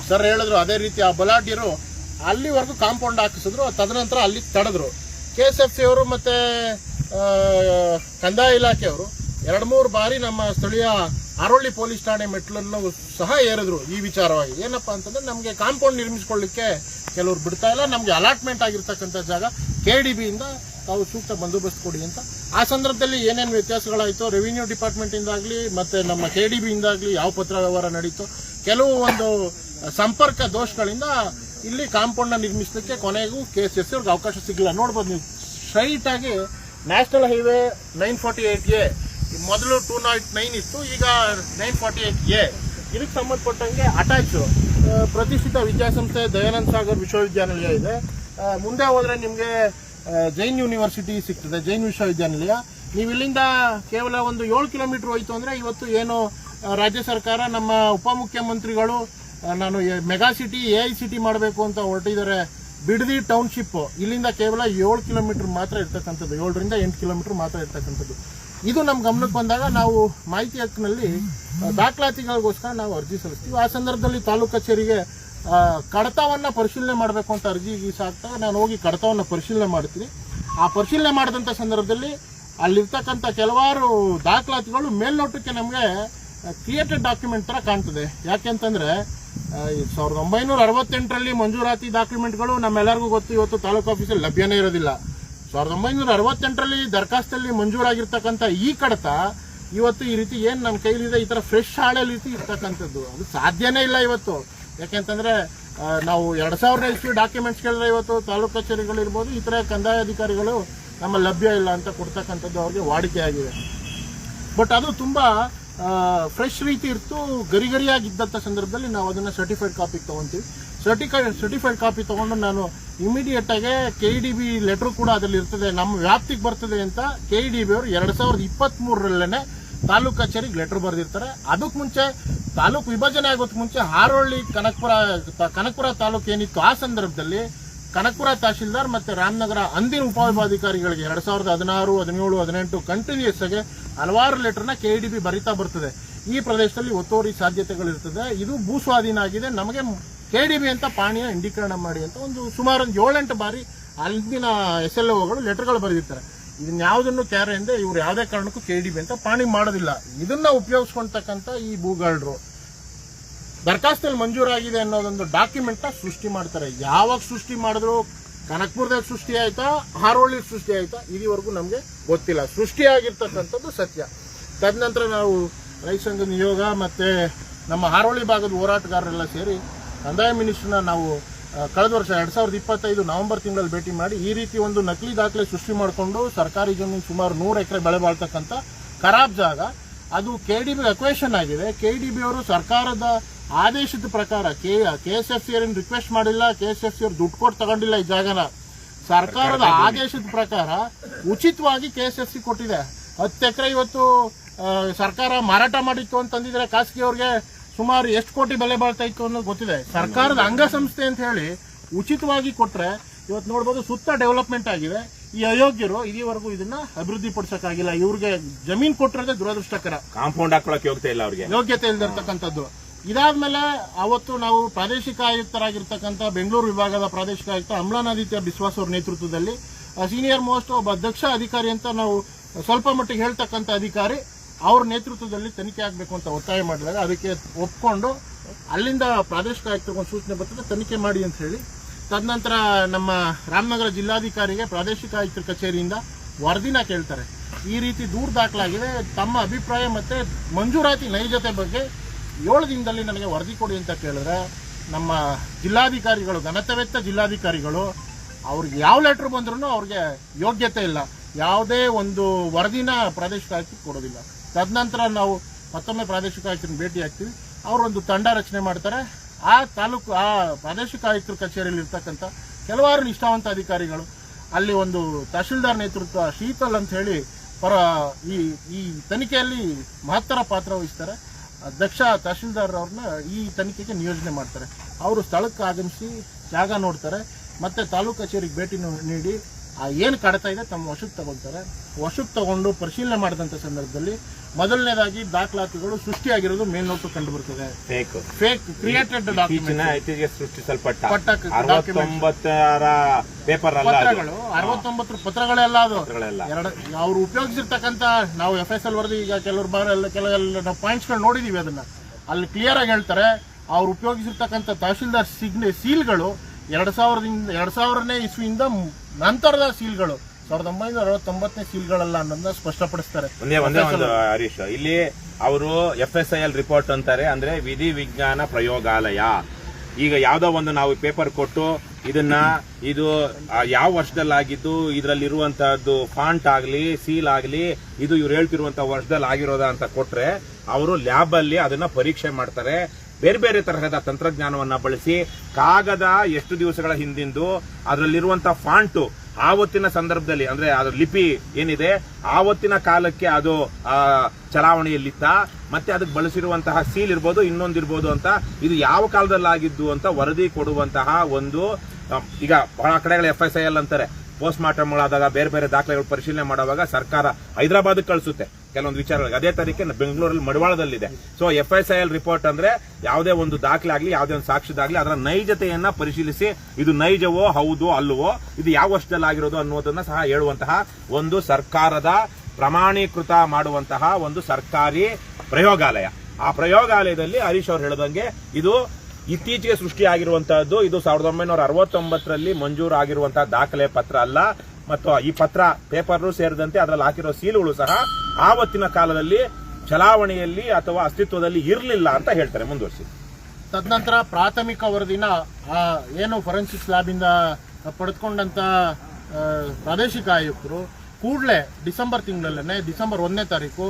ಸರ್ ಹೇಳಿದ್ರು ಅದೇ ರೀತಿ ಆ ಬಲಾಢ್ಯರು ಅಲ್ಲಿವರೆಗೂ ಕಾಂಪೌಂಡ್ ಹಾಕಿಸಿದ್ರು. ತದನಂತರ ಅಲ್ಲಿ ತಡೆದ್ರು. KSFC ಅವರು ಮತ್ತು ಕಂದಾಯ ಇಲಾಖೆಯವರು 2-3 ಬಾರಿ ನಮ್ಮ ಸ್ಥಳೀಯ ಆರೋಳಿ ಪೊಲೀಸ್ ಠಾಣೆ ಮೆಟ್ಲನ್ನು ಸಹ ಏರಿದ್ರು ಈ ವಿಚಾರವಾಗಿ. ಏನಪ್ಪಾ ಅಂತಂದ್ರೆ ನಮಗೆ ಕಾಂಪೌಂಡ್ ನಿರ್ಮಿಸ್ಕೊಳ್ಳಿಕ್ಕೆ ಕೆಲವರು ಬಿಡ್ತಾ ಇಲ್ಲ, ನಮಗೆ ಅಲಾಟ್ಮೆಂಟ್ ಆಗಿರ್ತಕ್ಕಂಥ ಜಾಗ KDB ಇಂದ ತಾವು ಸೂಕ್ತ ಬಂದೋಬಸ್ತ್ ಕೊಡಿ ಅಂತ. ಆ ಸಂದರ್ಭದಲ್ಲಿ ಏನೇನು ವ್ಯತ್ಯಾಸಗಳಾಯಿತು, ರೆವಿನ್ಯೂ ಡಿಪಾರ್ಟ್ಮೆಂಟ್ ಇಂದಾಗಲಿ ಮತ್ತು ನಮ್ಮ KDB ಇಂದಾಗಲಿ ಯಾವ ಪತ್ರ ವ್ಯವಹಾರ ನಡೀತು, ಕೆಲವು ಒಂದು ಸಂಪರ್ಕ ದೋಷಗಳಿಂದ ಇಲ್ಲಿ ಕಾಂಪೌಂಡ್ನ ನಿರ್ಮಿಸಲಿಕ್ಕೆ ಕೊನೆಗೂ KSFC ಅವ್ರಿಗೆ ಅವಕಾಶ ಸಿಗಲಿಲ್ಲ. ನೋಡ್ಬೋದು ನೀವು, ಸ್ಟ್ರೈಟ್ ಆಗಿ ನ್ಯಾಷನಲ್ ಹೈವೇ 948A ಮೊದಲು 209 ಇತ್ತು, ಈಗ 948A. ಇದಕ್ಕೆ ಸಂಬಂಧಪಟ್ಟಂಗೆ ಅಟ್ಯಾಚ್ ಪ್ರತಿಷ್ಠಿತ ವಿದ್ಯಾಸಂಸ್ಥೆ ದಯಾನಂದ ಸಾಗರ್ ವಿಶ್ವವಿದ್ಯಾನಿಲಯ ಇದೆ. ಮುಂದೆ ಹೋದ್ರೆ ನಿಮಗೆ ಜೈನ್ ಯೂನಿವರ್ಸಿಟಿ ಸಿಗ್ತದೆ, ಜೈನ್ ವಿಶ್ವವಿದ್ಯಾನಿಲಯ. ನೀವು ಇಲ್ಲಿಂದ ಕೇವಲ ಒಂದು 7 ಕಿಲೋಮೀಟರ್ ಹೋಯ್ತು ಅಂದ್ರೆ ಇವತ್ತು ಏನು ರಾಜ್ಯ ಸರ್ಕಾರ ನಮ್ಮ ಉಪಮುಖ್ಯಮಂತ್ರಿಗಳು ನಾನು ಮೆಗಾ ಸಿಟಿ AICT ಮಾಡಬೇಕು ಅಂತ ಹೊರಟಿದ್ದಾರೆ. ಬಿಡದಿ ಟೌನ್ಶಿಪ್ ಇಲ್ಲಿಂದ ಕೇವಲ 7 ಕಿಲೋಮೀಟರ್ ಮಾತ್ರ ಇರ್ತಕ್ಕಂಥದ್ದು, 7ರಿಂದ 8 ಕಿಲೋಮೀಟರ್ ಮಾತ್ರ ಇರ್ತಕ್ಕಂಥದ್ದು. ಇದು ನಮ್ಮ ಗಮನಕ್ಕೆ ಬಂದಾಗ ನಾವು ಮಾಹಿತಿ ಹಕ್ಕಿನಲ್ಲಿ ದಾಖಲಾತಿಗಳಿಗೋಸ್ಕರ ನಾವು ಅರ್ಜಿ ಸಲ್ಲಿಸ್ತೀವಿ. ಆ ಸಂದರ್ಭದಲ್ಲಿ ತಾಲೂಕು ಕಚೇರಿಗೆ ಕಡತವನ್ನು ಪರಿಶೀಲನೆ ಮಾಡಬೇಕು ಅಂತ ಅರ್ಜಿ ಸಾಕ್ತಾಗ ನಾನು ಹೋಗಿ ಕಡತವನ್ನು ಪರಿಶೀಲನೆ ಮಾಡ್ತೀನಿ. ಆ ಪರಿಶೀಲನೆ ಮಾಡಿದಂಥ ಸಂದರ್ಭದಲ್ಲಿ ಅಲ್ಲಿರ್ತಕ್ಕಂಥ ಕೆಲವಾರು ದಾಖಲಾತಿಗಳು ಮೇಲ್ನೋಟಕ್ಕೆ ನಮಗೆ ಕ್ರಿಯೇಟೆಡ್ ಡಾಕ್ಯುಮೆಂಟ್ ಥರ ಕಾಣ್ತದೆ. ಯಾಕೆಂತಂದರೆ 1968ರಲ್ಲಿ ಮಂಜೂರಾತಿ ಡಾಕ್ಯುಮೆಂಟ್ಗಳು ನಮ್ಮೆಲ್ಲರಿಗೂ ಗೊತ್ತು, ಇವತ್ತು ತಾಲೂಕು ಆಫೀಸಲ್ಲಿ ಲಭ್ಯನೇ ಇರೋದಿಲ್ಲ. 1968ರಲ್ಲಿ ದರಖಾಸ್ತಲ್ಲಿ ಮಂಜೂರಾಗಿರ್ತಕ್ಕಂಥ ಈ ಕಡತ ಇವತ್ತು ಈ ರೀತಿ ಏನು ನನ್ನ ಕೈಲಿದೆ ಈ ಥರ ಫ್ರೆಶ್ ಹಾಳೆ ರೀತಿ ಇರ್ತಕ್ಕಂಥದ್ದು ಅದು ಸಾಧ್ಯನೇ ಇಲ್ಲ ಇವತ್ತು. ಯಾಕೆಂತಂದರೆ ನಾವು 2000 ಇಸ್ವಿ ಡಾಕ್ಯುಮೆಂಟ್ಸ್ ಕೇಳಿದ್ರೆ ಇವತ್ತು ತಾಲೂಕು ಕಚೇರಿಗಳಿರ್ಬೋದು ಈ ಥರ ಕಂದಾಯ ಅಧಿಕಾರಿಗಳು ನಮ್ಮ ಲಭ್ಯ ಇಲ್ಲ ಅಂತ ಕೊಡ್ತಕ್ಕಂಥದ್ದು ಅವ್ರಿಗೆ ವಾಡಿಕೆ ಆಗಿದೆ. ಬಟ್ ಅದು ತುಂಬ ಫ್ರೆಶ್ ರೀತಿ ಇರ್ತು, ಗರಿಗರಿಯಾಗಿದ್ದಂಥ ಸಂದರ್ಭದಲ್ಲಿ ನಾವು ಅದನ್ನು ಸರ್ಟಿಫೈಡ್ ಕಾಪಿಗೆ ತೊಗೊತೀವಿ. ಸರ್ಟಿಫೈಡ್ ಕಾಪಿ ತೊಗೊಂಡು ನಾನು ಇಮಿಡಿಯೇಟ್ ಆಗಿ KDB ಲೆಟ್ರು ಕೂಡ ಅದರಲ್ಲಿ ಇರ್ತದೆ, ನಮ್ಮ ವ್ಯಾಪ್ತಿಗೆ ಬರ್ತದೆ ಅಂತ KDB ಅವರು 2023ರಲ್ಲೇ ತಾಲೂಕು ಕಚೇರಿಗೆ ಲೆಟರ್ ಬರೆದಿರ್ತಾರೆ. ಅದಕ್ಕೆ ಮುಂಚೆ ತಾಲೂಕು ವಿಭಜನೆ ಆಗೋದಕ್ಕೆ ಮುಂಚೆ ಹಾರೋಳ್ಳಿ ಕನಕಪುರ ತಾಲೂಕು ಏನಿತ್ತು ಆ ಸಂದರ್ಭದಲ್ಲಿ ಕನಕಪುರ ತಹಶೀಲ್ದಾರ್ ಮತ್ತು ರಾಮನಗರ ಅಂದಿನ ಉಪವಿಭಾಗಾಧಿಕಾರಿಗಳಿಗೆ 2016, 17, 18 ಕಂಟಿನ್ಯೂಸ್ ಆಗಿ ಹಲವಾರು ಲೆಟರ್ನ KDB ಬರಿತಾ ಬರ್ತದೆ. ಈ ಪ್ರದೇಶದಲ್ಲಿ ಒತ್ತುವರಿ ಸಾಧ್ಯತೆಗಳಿರ್ತದೆ, ಇದು ಭೂಸ್ವಾಧೀನ ಆಗಿದೆ, ನಮಗೆ KDB ಅಂತ ಪಾಣಿಯ ಇಂಡೀಕರಣ ಮಾಡಿ ಅಂತ ಸುಮಾರು 7-8 ಬಾರಿ ಅಲ್ಲಿನ SLOಗಳು ಲೆಟರ್ಗಳು ಬರೆದಿರ್ತಾರೆ. ಇದನ್ನ ಯಾವುದನ್ನು ಕ್ಯಾರೆ ಎಂದೇ ಇವ್ರು ಯಾವುದೇ ಕಾರಣಕ್ಕೂ KDB ಅಂತ ಪಾಣಿ ಮಾಡೋದಿಲ್ಲ. ಇದನ್ನ ಉಪಯೋಗಿಸ್ಕೊಳ್ತಕ್ಕಂಥ ಈ ಭೂಗಾಳರು ದರಖಾಸ್ತಲ್ಲಿ ಮಂಜೂರಾಗಿದೆ ಅನ್ನೋದೊಂದು ಡಾಕ್ಯುಮೆಂಟ್ನ ಸೃಷ್ಟಿ ಮಾಡ್ತಾರೆ. ಯಾವಾಗ ಸೃಷ್ಟಿ ಮಾಡಿದ್ರು, ಕನಕಪುರದಾಗ ಸೃಷ್ಟಿ ಆಯ್ತಾ, ಹಾರೋಳ್ಳಿ ಸೃಷ್ಟಿ ಆಯ್ತಾ, ಇದುವರೆಗೂ ನಮಗೆ ಗೊತ್ತಿಲ್ಲ. ಸೃಷ್ಟಿಯಾಗಿರ್ತಕ್ಕಂಥದ್ದು ಸತ್ಯ. ತದನಂತರ ನಾವು ರೈತ ಸಂಘ ನಿಯೋಗ ಮತ್ತು ನಮ್ಮ ಹಾರೋಳ್ಳಿ ಭಾಗದ ಹೋರಾಟಗಾರರೆಲ್ಲ ಸೇರಿ ಕಂದಾಯ ಮಿನಿಸ್ಟ್ರನ್ನ ನಾವು ಕಳೆದ ವರ್ಷ 2025 ನವೆಂಬರ್ ತಿಂಗಳಲ್ಲಿ ಭೇಟಿ ಮಾಡಿ ಈ ರೀತಿ ಒಂದು ನಕಲಿ ದಾಖಲೆ ಸೃಷ್ಟಿ ಮಾಡಿಕೊಂಡು ಸರ್ಕಾರಿ ಜಮೀನು ಸುಮಾರು 100 ಎಕರೆ ಬೆಳೆ ಬಾಳ್ತಕ್ಕಂಥ ಖರಾಬ್ ಜಾಗ ಅದು KDB ಅಕ್ವೇಷನ್ ಆಗಿದೆ. KDB ಅವರು ಸರ್ಕಾರದ ಆದೇಶದ ಪ್ರಕಾರ KSFC ಅವರನ್ನು ರಿಕ್ವೆಸ್ಟ್ ಮಾಡಿಲ್ಲ, KSFC ಅವರು ದುಡ್ಡು ಕೊಟ್ಟು ತಗೊಂಡಿಲ್ಲ. ಈ ಜಾಗನ ಸರ್ಕಾರದ ಆದೇಶದ ಪ್ರಕಾರ ಉಚಿತವಾಗಿ KSFC ಕೊಟ್ಟಿದೆ. 10 ಎಕರೆ ಇವತ್ತು ಸರ್ಕಾರ ಮಾರಾಟ ಮಾಡಿತ್ತು ಅಂತಂದಿದ್ರೆ ಖಾಸಗಿ ಅವ್ರಿಗೆ ಸುಮಾರು ಎಷ್ಟು ಕೋಟಿ ಬೆಲೆ ಬಾಳ್ತಾ ಇತ್ತು ಅನ್ನೋದು ಗೊತ್ತಿದೆ. ಸರ್ಕಾರದ ಅಂಗಸಂಸ್ಥೆ ಅಂತ ಹೇಳಿ ಉಚಿತವಾಗಿ ಕೊಟ್ರೆ ಇವತ್ತು ನೋಡ್ಬೋದು ಸುತ್ತ ಡೆವಲಪ್ಮೆಂಟ್ ಆಗಿದೆ. ಈ ಅಯೋಗ್ಯರು ಇದುವರೆಗೂ ಇದನ್ನ ಅಭಿವೃದ್ಧಿ ಪಡಿಸಕ್ಕಾಗಿಲ್ಲ. ಇವ್ರಿಗೆ ಜಮೀನ್ ಕೊಟ್ಟಿರೋದೇ ದುರದೃಷ್ಟಕರ. ಕಾಂಪೌಂಡ್ ಹಾಕೊಳಕ್ಕೆ ಯೋಗ್ಯತೆ ಇಲ್ದಿರ್ತಕ್ಕಂಥದ್ದು. ಇದಾದ್ಮೇಲೆ ಅವತ್ತು ನಾವು ಪ್ರಾದೇಶಿಕ ಆಯುಕ್ತರಾಗಿರ್ತಕ್ಕಂಥ ಬೆಂಗಳೂರು ವಿಭಾಗದ ಪ್ರಾದೇಶಿಕ ಆಯುಕ್ತ ಅಮ್ಲಾನಾದಿತ್ಯ ಬಿಸ್ವಾಸ್ ಅವರ ನೇತೃತ್ವದಲ್ಲಿ ಸೀನಿಯರ್ ಮೋಸ್ಟ್ ಒಬ್ಬ ದಕ್ಷ ಅಧಿಕಾರಿ ಅಂತ ನಾವು ಸ್ವಲ್ಪ ಮಟ್ಟಿಗೆ ಹೇಳ್ತಕ್ಕಂಥ ಅಧಿಕಾರಿ ಅವ್ರ ನೇತೃತ್ವದಲ್ಲಿ ತನಿಖೆ ಆಗಬೇಕು ಅಂತ ಒತ್ತಾಯ ಮಾಡಿದಾಗ ಅದಕ್ಕೆ ಒಪ್ಕೊಂಡು ಅಲ್ಲಿಂದ ಪ್ರಾದೇಶಿಕ ಆಯುಕ್ತರಿಗೆ ಸೂಚನೆ ಬರ್ತದೆ ತನಿಖೆ ಮಾಡಿ ಅಂತ ಹೇಳಿ. ತದನಂತರ ನಮ್ಮ ರಾಮನಗರ ಜಿಲ್ಲಾಧಿಕಾರಿಗೆ ಪ್ರಾದೇಶಿಕ ಆಯುಕ್ತರ ಕಚೇರಿಯಿಂದ ವರದಿನ ಕೇಳ್ತಾರೆ. ಈ ರೀತಿ ದೂರು ದಾಖಲಾಗಿದೆ, ತಮ್ಮ ಅಭಿಪ್ರಾಯ ಮತ್ತು ಮಂಜೂರಾತಿ ನೈಜತೆ ಬಗ್ಗೆ 7 ದಿನದಲ್ಲಿ ನನಗೆ ವರದಿ ಕೊಡಿ ಅಂತ ಕೇಳಿದ್ರೆ ನಮ್ಮ ಜಿಲ್ಲಾಧಿಕಾರಿಗಳು, ಘನತೆವೆತ್ತ ಜಿಲ್ಲಾಧಿಕಾರಿಗಳು, ಅವ್ರಿಗೆ ಯಾವ ಲೆಟ್ರ್ ಬಂದ್ರೂ ಅವ್ರಿಗೆ ಯೋಗ್ಯತೆ ಇಲ್ಲ, ಯಾವುದೇ ಒಂದು ವರದಿನ ಪ್ರಾದೇಶಿಕ ಆಯುಕ್ತರಿಗೆ ಕೊಡೋದಿಲ್ಲ. ತದನಂತರ ನಾವು ಮತ್ತೊಮ್ಮೆ ಪ್ರಾದೇಶಿಕ ಆಯುಕ್ತರನ್ನ ಭೇಟಿ ಆಗ್ತೀವಿ. ಅವರೊಂದು ತಂಡ ರಚನೆ ಮಾಡ್ತಾರೆ. ಆ ಪ್ರಾದೇಶಿಕ ಆಯುಕ್ತರ ಕಚೇರಿಯಲ್ಲಿ ಇರ್ತಕ್ಕಂಥ ಕೆಲವಾರು ನಿಷ್ಠಾವಂತ ಅಧಿಕಾರಿಗಳು ಅಲ್ಲಿ ಒಂದು ತಹಶೀಲ್ದಾರ್ ನೇತೃತ್ವ ಶೀತಲ್ ಅಂತ ಹೇಳಿ ಈ ತನಿಖೆಯಲ್ಲಿ ಮಹತ್ತರ ಪಾತ್ರ ವಹಿಸ್ತಾರೆ. ದಕ್ಷ ತಹಶೀಲ್ದಾರ್ ಅವ್ರನ್ನ ಈ ತನಿಖೆಗೆ ನಿಯೋಜನೆ ಮಾಡ್ತಾರೆ. ಅವರು ಸ್ಥಳಕ್ಕೆ ಆಗಮಿಸಿ ಜಾಗ ನೋಡ್ತಾರೆ, ಮತ್ತೆ ತಾಲೂಕು ಕಚೇರಿಗೆ ಭೇಟಿ ನೀಡಿ ಏನು ಕಡತ ಇದೆ ತಮ್ಮ ವಶಕ್ಕೆ ತಗೊಳ್ತಾರೆ. ವಶಕ್ಕೆ ತಗೊಂಡು ಪರಿಶೀಲನೆ ಮಾಡಿದಂಥ ಸಂದರ್ಭದಲ್ಲಿ ಮೊದಲನೇದಾಗಿ ದಾಖಲಾತಿಗಳು ಸೃಷ್ಟಿಯಾಗಿರೋದು ಮೇಲ್ನೋಟು ಕಂಡು ಬರ್ತದೆ. ಫೇಕ್ ಕ್ರಿಯೇಟೆಡ್ ಸೃಷ್ಟಿಸಲ್ಪಟ್ಟ 69 ಪತ್ರಗಳೆಲ್ಲ ಅದು ಅವ್ರು ಉಪಯೋಗಿಸಿರ್ತಕ್ಕಂಥ ನಾವು FSL ವರದಿ ಈಗ ಕೆಲವೆಲ್ಲ ನಾವು ಪಾಯಿಂಟ್ಸ್ಗಳು ನೋಡಿದೀವಿ. ಅದನ್ನ ಅಲ್ಲಿ ಕ್ಲಿಯರ್ ಆಗಿ ಹೇಳ್ತಾರೆ, ಅವ್ರು ಉಪಯೋಗಿಸಿರ್ತಕ್ಕಂಥ ತಹಶೀಲ್ದಾರ್ ಸೀಲ್ಗಳು 2000ನೇ ಇಸ್ವಿಯಿಂದ ನಂತರದ ಸೀಲ್ಗಳು 1969ನೇ ಸೀಲ್ಗಳಲ್ಲ ಅನ್ನೋದನ್ನ ಸ್ಪಷ್ಟಪಡಿಸ್ತಾರೆ. ಒಂದೇ ಹರೀಶ್, ಇಲ್ಲಿ ಅವರು FSIL ರಿಪೋರ್ಟ್ ಅಂತಾರೆ, ಅಂದ್ರೆ ವಿಧಿ ವಿಜ್ಞಾನ ಪ್ರಯೋಗಾಲಯ. ಈಗ ಯಾವ್ದೋ ಒಂದು ನಾವು ಪೇಪರ್ ಕೊಟ್ಟು ಇದು ಯಾವ ವರ್ಷದಲ್ಲಾಗಿದ್ದು, ಇದರಲ್ಲಿರುವಂತಹದ್ದು ಫಾಂಟ್ ಆಗಲಿ ಸೀಲ್ ಆಗಲಿ ಇದು ಇವ್ರು ಹೇಳ್ತಿರುವಂತಹ ವರ್ಷದಲ್ಲಿ ಆಗಿರೋದ ಅಂತ ಕೊಟ್ರೆ ಅವರು ಲ್ಯಾಬ್ ಅಲ್ಲಿ ಅದನ್ನ ಪರೀಕ್ಷೆ ಮಾಡ್ತಾರೆ. ಬೇರೆ ಬೇರೆ ತರಹದ ತಂತ್ರಜ್ಞಾನವನ್ನ ಬಳಸಿ ಕಾಗದ ಎಷ್ಟು ದಿವಸಗಳ ಹಿಂದಿಂದು ಅದರಲ್ಲಿರುವಂತಹ ಫಾಂಟು ಆವತ್ತಿನ ಸಂದರ್ಭದಲ್ಲಿ ಅಂದ್ರೆ ಅದ್ರ ಲಿಪಿ ಏನಿದೆ ಆವತ್ತಿನ ಕಾಲಕ್ಕೆ ಅದು ಚಲಾವಣೆಯಲ್ಲಿತ್ತ, ಮತ್ತೆ ಅದಕ್ಕೆ ಬಳಸಿರುವಂತಹ ಸೀಲ್ ಇರ್ಬೋದು ಇನ್ನೊಂದಿರ್ಬೋದು ಅಂತ ಇದು ಯಾವ ಕಾಲದಲ್ಲಾಗಿದ್ದು ಅಂತ ವರದಿ ಕೊಡುವಂತಹ ಒಂದು ಈಗ ಬಹಳ ಕಡೆಗಳ FSIL ಅಂತಾರೆ. ಪೋಸ್ಟ್ ಮಾರ್ಟಮ್ ಆದಾಗ ಬೇರೆ ಬೇರೆ ದಾಖಲೆಗಳು ಪರಿಶೀಲನೆ ಮಾಡುವಾಗ ಸರ್ಕಾರ ಹೈದರಾಬಾದ್ ಕಳಿಸುತ್ತೆ ಕೆಲವೊಂದು ವಿಚಾರಗಳಿಗೆ. ಅದೇ ತರೀಕೆ ಬೆಂಗಳೂರಲ್ಲಿ ಮಡಿವಾಳದಲ್ಲಿದೆ. ಸೊ FSIL ರಿಪೋರ್ಟ್ ಅಂದ್ರೆ ಯಾವುದೇ ಒಂದು ದಾಖಲೆ ಆಗಲಿ ಯಾವುದೇ ಒಂದು ಸಾಕ್ಷ್ಯದಾಗ್ಲಿ ಅದರ ನೈಜತೆಯನ್ನ ಪರಿಶೀಲಿಸಿ ಇದು ನೈಜವೋ ಹೌದು ಅಲ್ಲವೋ ಇದು ಯಾವ ವರ್ಷದಲ್ಲಿ ಆಗಿರೋದು ಅನ್ನೋದನ್ನ ಸಹ ಹೇಳುವಂತಹ ಒಂದು ಸರ್ಕಾರದ ಪ್ರಮಾಣೀಕೃತ ಮಾಡುವಂತಹ ಒಂದು ಸರ್ಕಾರಿ ಪ್ರಯೋಗಾಲಯ. ಆ ಪ್ರಯೋಗಾಲಯದಲ್ಲಿ ಹರೀಶ್ ಅವರು ಹೇಳಿದಂಗೆ ಇದು ಇತ್ತೀಚೆಗೆ ಸೃಷ್ಟಿಯಾಗಿರುವಂತಹದ್ದು. ಇದು 1969ರಲ್ಲಿ ಮಂಜೂರು ಆಗಿರುವಂತಹ ದಾಖಲೆ ಪತ್ರ ಅಲ್ಲ. ಮತ್ತು ಈ ಪತ್ರ ಪೇಪರ್ ಸೇರಿದಂತೆ ಅದರಲ್ಲಿ ಹಾಕಿರೋ ಸೀಲುಗಳು ಸಹ ಆವತ್ತಿನ ಕಾಲದಲ್ಲಿ ಚಲಾವಣೆಯಲ್ಲಿ ಅಥವಾ ಅಸ್ತಿತ್ವದಲ್ಲಿ ಇರಲಿಲ್ಲ ಅಂತ ಹೇಳ್ತಾರೆ. ಮುಂದುವರಿಸಿ. ತದನಂತರ ಪ್ರಾಥಮಿಕ ವರದಿನ ಏನು ಫೊರೆನ್ಸಿಕ್ಸ್ ಲ್ಯಾಬ್ ಇಂದ ಪಡೆದುಕೊಂಡಂತ ಪ್ರಾದೇಶಿಕ ಆಯುಕ್ತರು ಕೂಡಲೇ ಡಿಸೆಂಬರ್ ತಿಂಗಳಲ್ಲೇ ಡಿಸೆಂಬರ್ 1ನೇ ತಾರೀಕು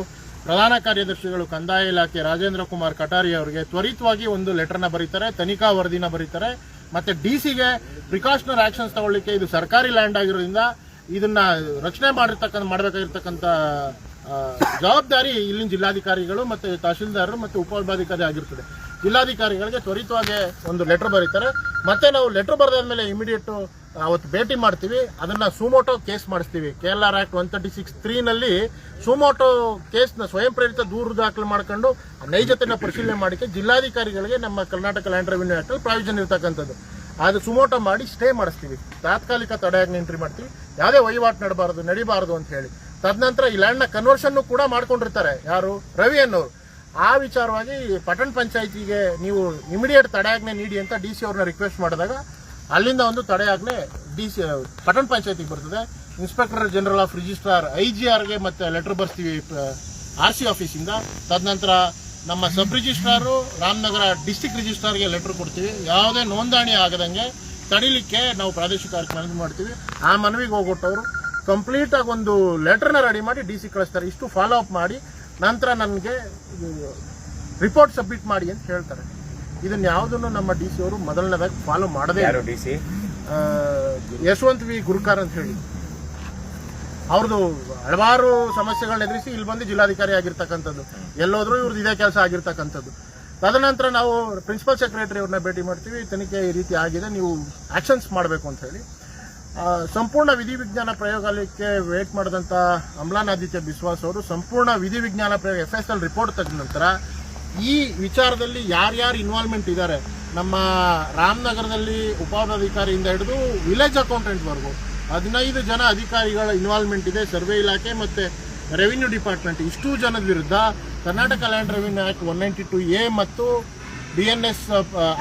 ಪ್ರಧಾನ ಕಾರ್ಯದರ್ಶಿಗಳು ಕಂದಾಯ ಇಲಾಖೆ ರಾಜೇಂದ್ರ ಕುಮಾರ್ ಕಟಾರಿ ಅವರಿಗೆ ತ್ವರಿತವಾಗಿ ಒಂದು ಲೆಟರ್ನ ಬರೀತಾರೆ, ತನಿಖಾ ವರದಿನ ಬರೀತಾರೆ. ಮತ್ತೆ DCಗೆ ಪ್ರಿಕಾಷನರಿ ಆಕ್ಷನ್ಸ್ ತಗೊಳ್ಳಿಕ್ಕೆ ಇದು ಸರ್ಕಾರಿ ಲ್ಯಾಂಡ್ ಆಗಿರೋದ್ರಿಂದ ಇದನ್ನ ರಕ್ಷಣೆ ಮಾಡಬೇಕಾಗಿರ್ತಕ್ಕಂಥ ಜವಾಬ್ದಾರಿ ಇಲ್ಲಿನ ಜಿಲ್ಲಾಧಿಕಾರಿಗಳು ಮತ್ತೆ ತಹಶೀಲ್ದಾರರು ಮತ್ತೆ ಉಪವಿಭಾಗಾಧಿಕಾರಿ ಆಗಿರ್ತದೆ. ಜಿಲ್ಲಾಧಿಕಾರಿಗಳಿಗೆ ತ್ವರಿತವಾಗಿ ಒಂದು ಲೆಟರ್ ಬರೀತಾರೆ. ಮತ್ತೆ ನಾವು ಲೆಟರ್ ಬರೆದಾದ್ಮೇಲೆ ಇಮಿಡಿಯೇಟ್ ಅವತ್ತು ಭೇಟಿ ಮಾಡ್ತೀವಿ, ಅದನ್ನ ಸುಮೋಟೋ ಕೇಸ್ ಮಾಡಿಸ್ತೀವಿ. KLR ಆಕ್ಟ್ 136(3) ಸುಮೋಟೋ ಕೇಸ್ನ ಸ್ವಯಂ ಪ್ರೇರಿತ ದೂರು ದಾಖಲೆ ಮಾಡ್ಕೊಂಡು ನೈಜತೆನ ಪರಿಶೀಲನೆ ಮಾಡಿಕೆ ಜಿಲ್ಲಾಧಿಕಾರಿಗಳಿಗೆ ನಮ್ಮ ಕರ್ನಾಟಕ ಲ್ಯಾಂಡ್ ರೆವಿನ್ಯೂ ಆಕ್ಟ್ ಅಲ್ಲಿ ಪ್ರಾವಿಷನ್ ಇರ್ತಕ್ಕಂಥದ್ದು. ಅದು ಸುಮೋಟೋ ಮಾಡಿ ಸ್ಟೇ ಮಾಡಿಸ್ತೀವಿ, ತಾತ್ಕಾಲಿಕ ತಡೆಯಾಜ್ಞೆ ಎಂಟ್ರಿ ಮಾಡ್ತೀವಿ, ಯಾವುದೇ ವಹಿವಾಟು ನಡಿಬಾರದು ಅಂತ ಹೇಳಿ. ತದನಂತರ ಈ ಲ್ಯಾಂಡ್ನ ಕನ್ವರ್ಷನ್ ಕೂಡ ಮಾಡ್ಕೊಂಡಿರ್ತಾರೆ ಯಾರು, ರವಿ ಅನ್ನೋರು. ಆ ವಿಚಾರವಾಗಿ ಪಟ್ಟಣ ಪಂಚಾಯಿತಿಗೆ ನೀವು ಇಮಿಡಿಯೇಟ್ ತಡೆಯಾಜ್ಞೆ ನೀಡಿ ಅಂತ DC ಅವ್ರನ್ನ ರಿಕ್ವೆಸ್ಟ್ ಮಾಡಿದಾಗ ಅಲ್ಲಿಂದ ಒಂದು ತಡೆಯಾಜ್ಞೆ ಪಟ್ಟಣ ಪಂಚಾಯಿತಿಗೆ ಬರ್ತದೆ. ಇನ್ಸ್ಪೆಕ್ಟರ್ ಜನರಲ್ ಆಫ್ ರಿಜಿಸ್ಟ್ರಾರ್ IGRಗೆ ಮತ್ತೆ ಲೆಟರ್ ಬರ್ತೀವಿ RC ಆಫೀಸಿಂದ. ತದನಂತರ ನಮ್ಮ ಸಬ್ ರಿಜಿಸ್ಟ್ರಾರು ರಾಮನಗರ ಡಿಸ್ಟಿಕ್ ರಿಜಿಸ್ಟ್ರಾರ್ಗೆ ಲೆಟರ್ ಕೊಡ್ತೀವಿ. ಯಾವುದೇ ನೋಂದಣಿ ಆಗದಂಗೆ ತಡಿಲಿಕ್ಕೆ ನಾವು ಪ್ರಾದೇಶಿಕ ಮನವಿ ಮಾಡ್ತೀವಿ. ಆ ಮನವಿಗೆ ಹೋಗ್ಬಿಟ್ಟವರು ಕಂಪ್ಲೀಟ್ ಆಗಿ ಒಂದು ಲೆಟರ್ನ ರೆಡಿ ಮಾಡಿ DC ಕಳಿಸ್ತಾರೆ. ಇಷ್ಟು ಫಾಲೋ ಅಪ್ ಮಾಡಿ ನಂತರ ನನಗೆ ರಿಪೋರ್ಟ್ ಸಬ್ಮಿಟ್ ಮಾಡಿ ಅಂತ ಹೇಳ್ತಾರೆ. ಇದನ್ನ ಯಾವುದನ್ನು ನಮ್ಮ DC ಅವರು ಮೊದಲನೇದಾಗಿ ಫಾಲೋ ಮಾಡದೇ. DC ಯಶವಂತ್ V ಗುರುಕಾರ್ ಅಂತ ಹೇಳಿ ಅವ್ರದ್ದು ಹಲವಾರು ಸಮಸ್ಯೆಗಳನ್ನ ಎದುರಿಸಿ ಇಲ್ಲಿ ಬಂದು ಜಿಲ್ಲಾಧಿಕಾರಿ ಆಗಿರ್ತಕ್ಕಂಥದ್ದು. ಎಲ್ಲೋದ್ರೂ ಇವ್ರದ್ದು ಇದೇ ಕೆಲಸ ಆಗಿರ್ತಕ್ಕಂಥದ್ದು. ತದನಂತರ ನಾವು ಪ್ರಿನ್ಸಿಪಲ್ ಸೆಕ್ರೆಟರಿ ಅವ್ರನ್ನ ಭೇಟಿ ಮಾಡ್ತೀವಿ. ತನಿಖೆ ಈ ರೀತಿ ಆಗಿದೆ, ನೀವು ಆಕ್ಷನ್ಸ್ ಮಾಡಬೇಕು ಅಂತ ಹೇಳಿ. ಸಂಪೂರ್ಣ ವಿಧಿವಿಜ್ಞಾನ ಪ್ರಯೋಗಾಲಯಕ್ಕೆ ವೇಟ್ ಮಾಡಿದಂಥ ಅಮ್ಲಾನಾದಿತ್ಯ ಬಿಸ್ವಾಸ್ ಅವರು ಸಂಪೂರ್ಣ ವಿಧಿವಿಜ್ಞಾನ ಪ್ರಯೋಗ FSL ರಿಪೋರ್ಟ್ ತೆಗೆದ ನಂತರ ಈ ವಿಚಾರದಲ್ಲಿ ಯಾರ್ಯಾರು ಇನ್ವಾಲ್ವ್ಮೆಂಟ್ ಇದ್ದಾರೆ, ನಮ್ಮ ರಾಮನಗರದಲ್ಲಿ ಉಪವಿಭಾಗಾಧಿಕಾರಿಯಿಂದ ಹಿಡಿದು ವಿಲೇಜ್ ಅಕೌಂಟೆಂಟ್ವರೆಗೂ 15 ಜನ ಅಧಿಕಾರಿಗಳ ಇನ್ವಾಲ್ವ್ಮೆಂಟ್ ಇದೆ. ಸರ್ವೆ ಇಲಾಖೆ ಮತ್ತು ರೆವಿನ್ಯೂ ಡಿಪಾರ್ಟ್ಮೆಂಟ್ ಇಷ್ಟು ಜನದ ವಿರುದ್ಧ Karnataka land revenue act 192A ಮತ್ತು BNS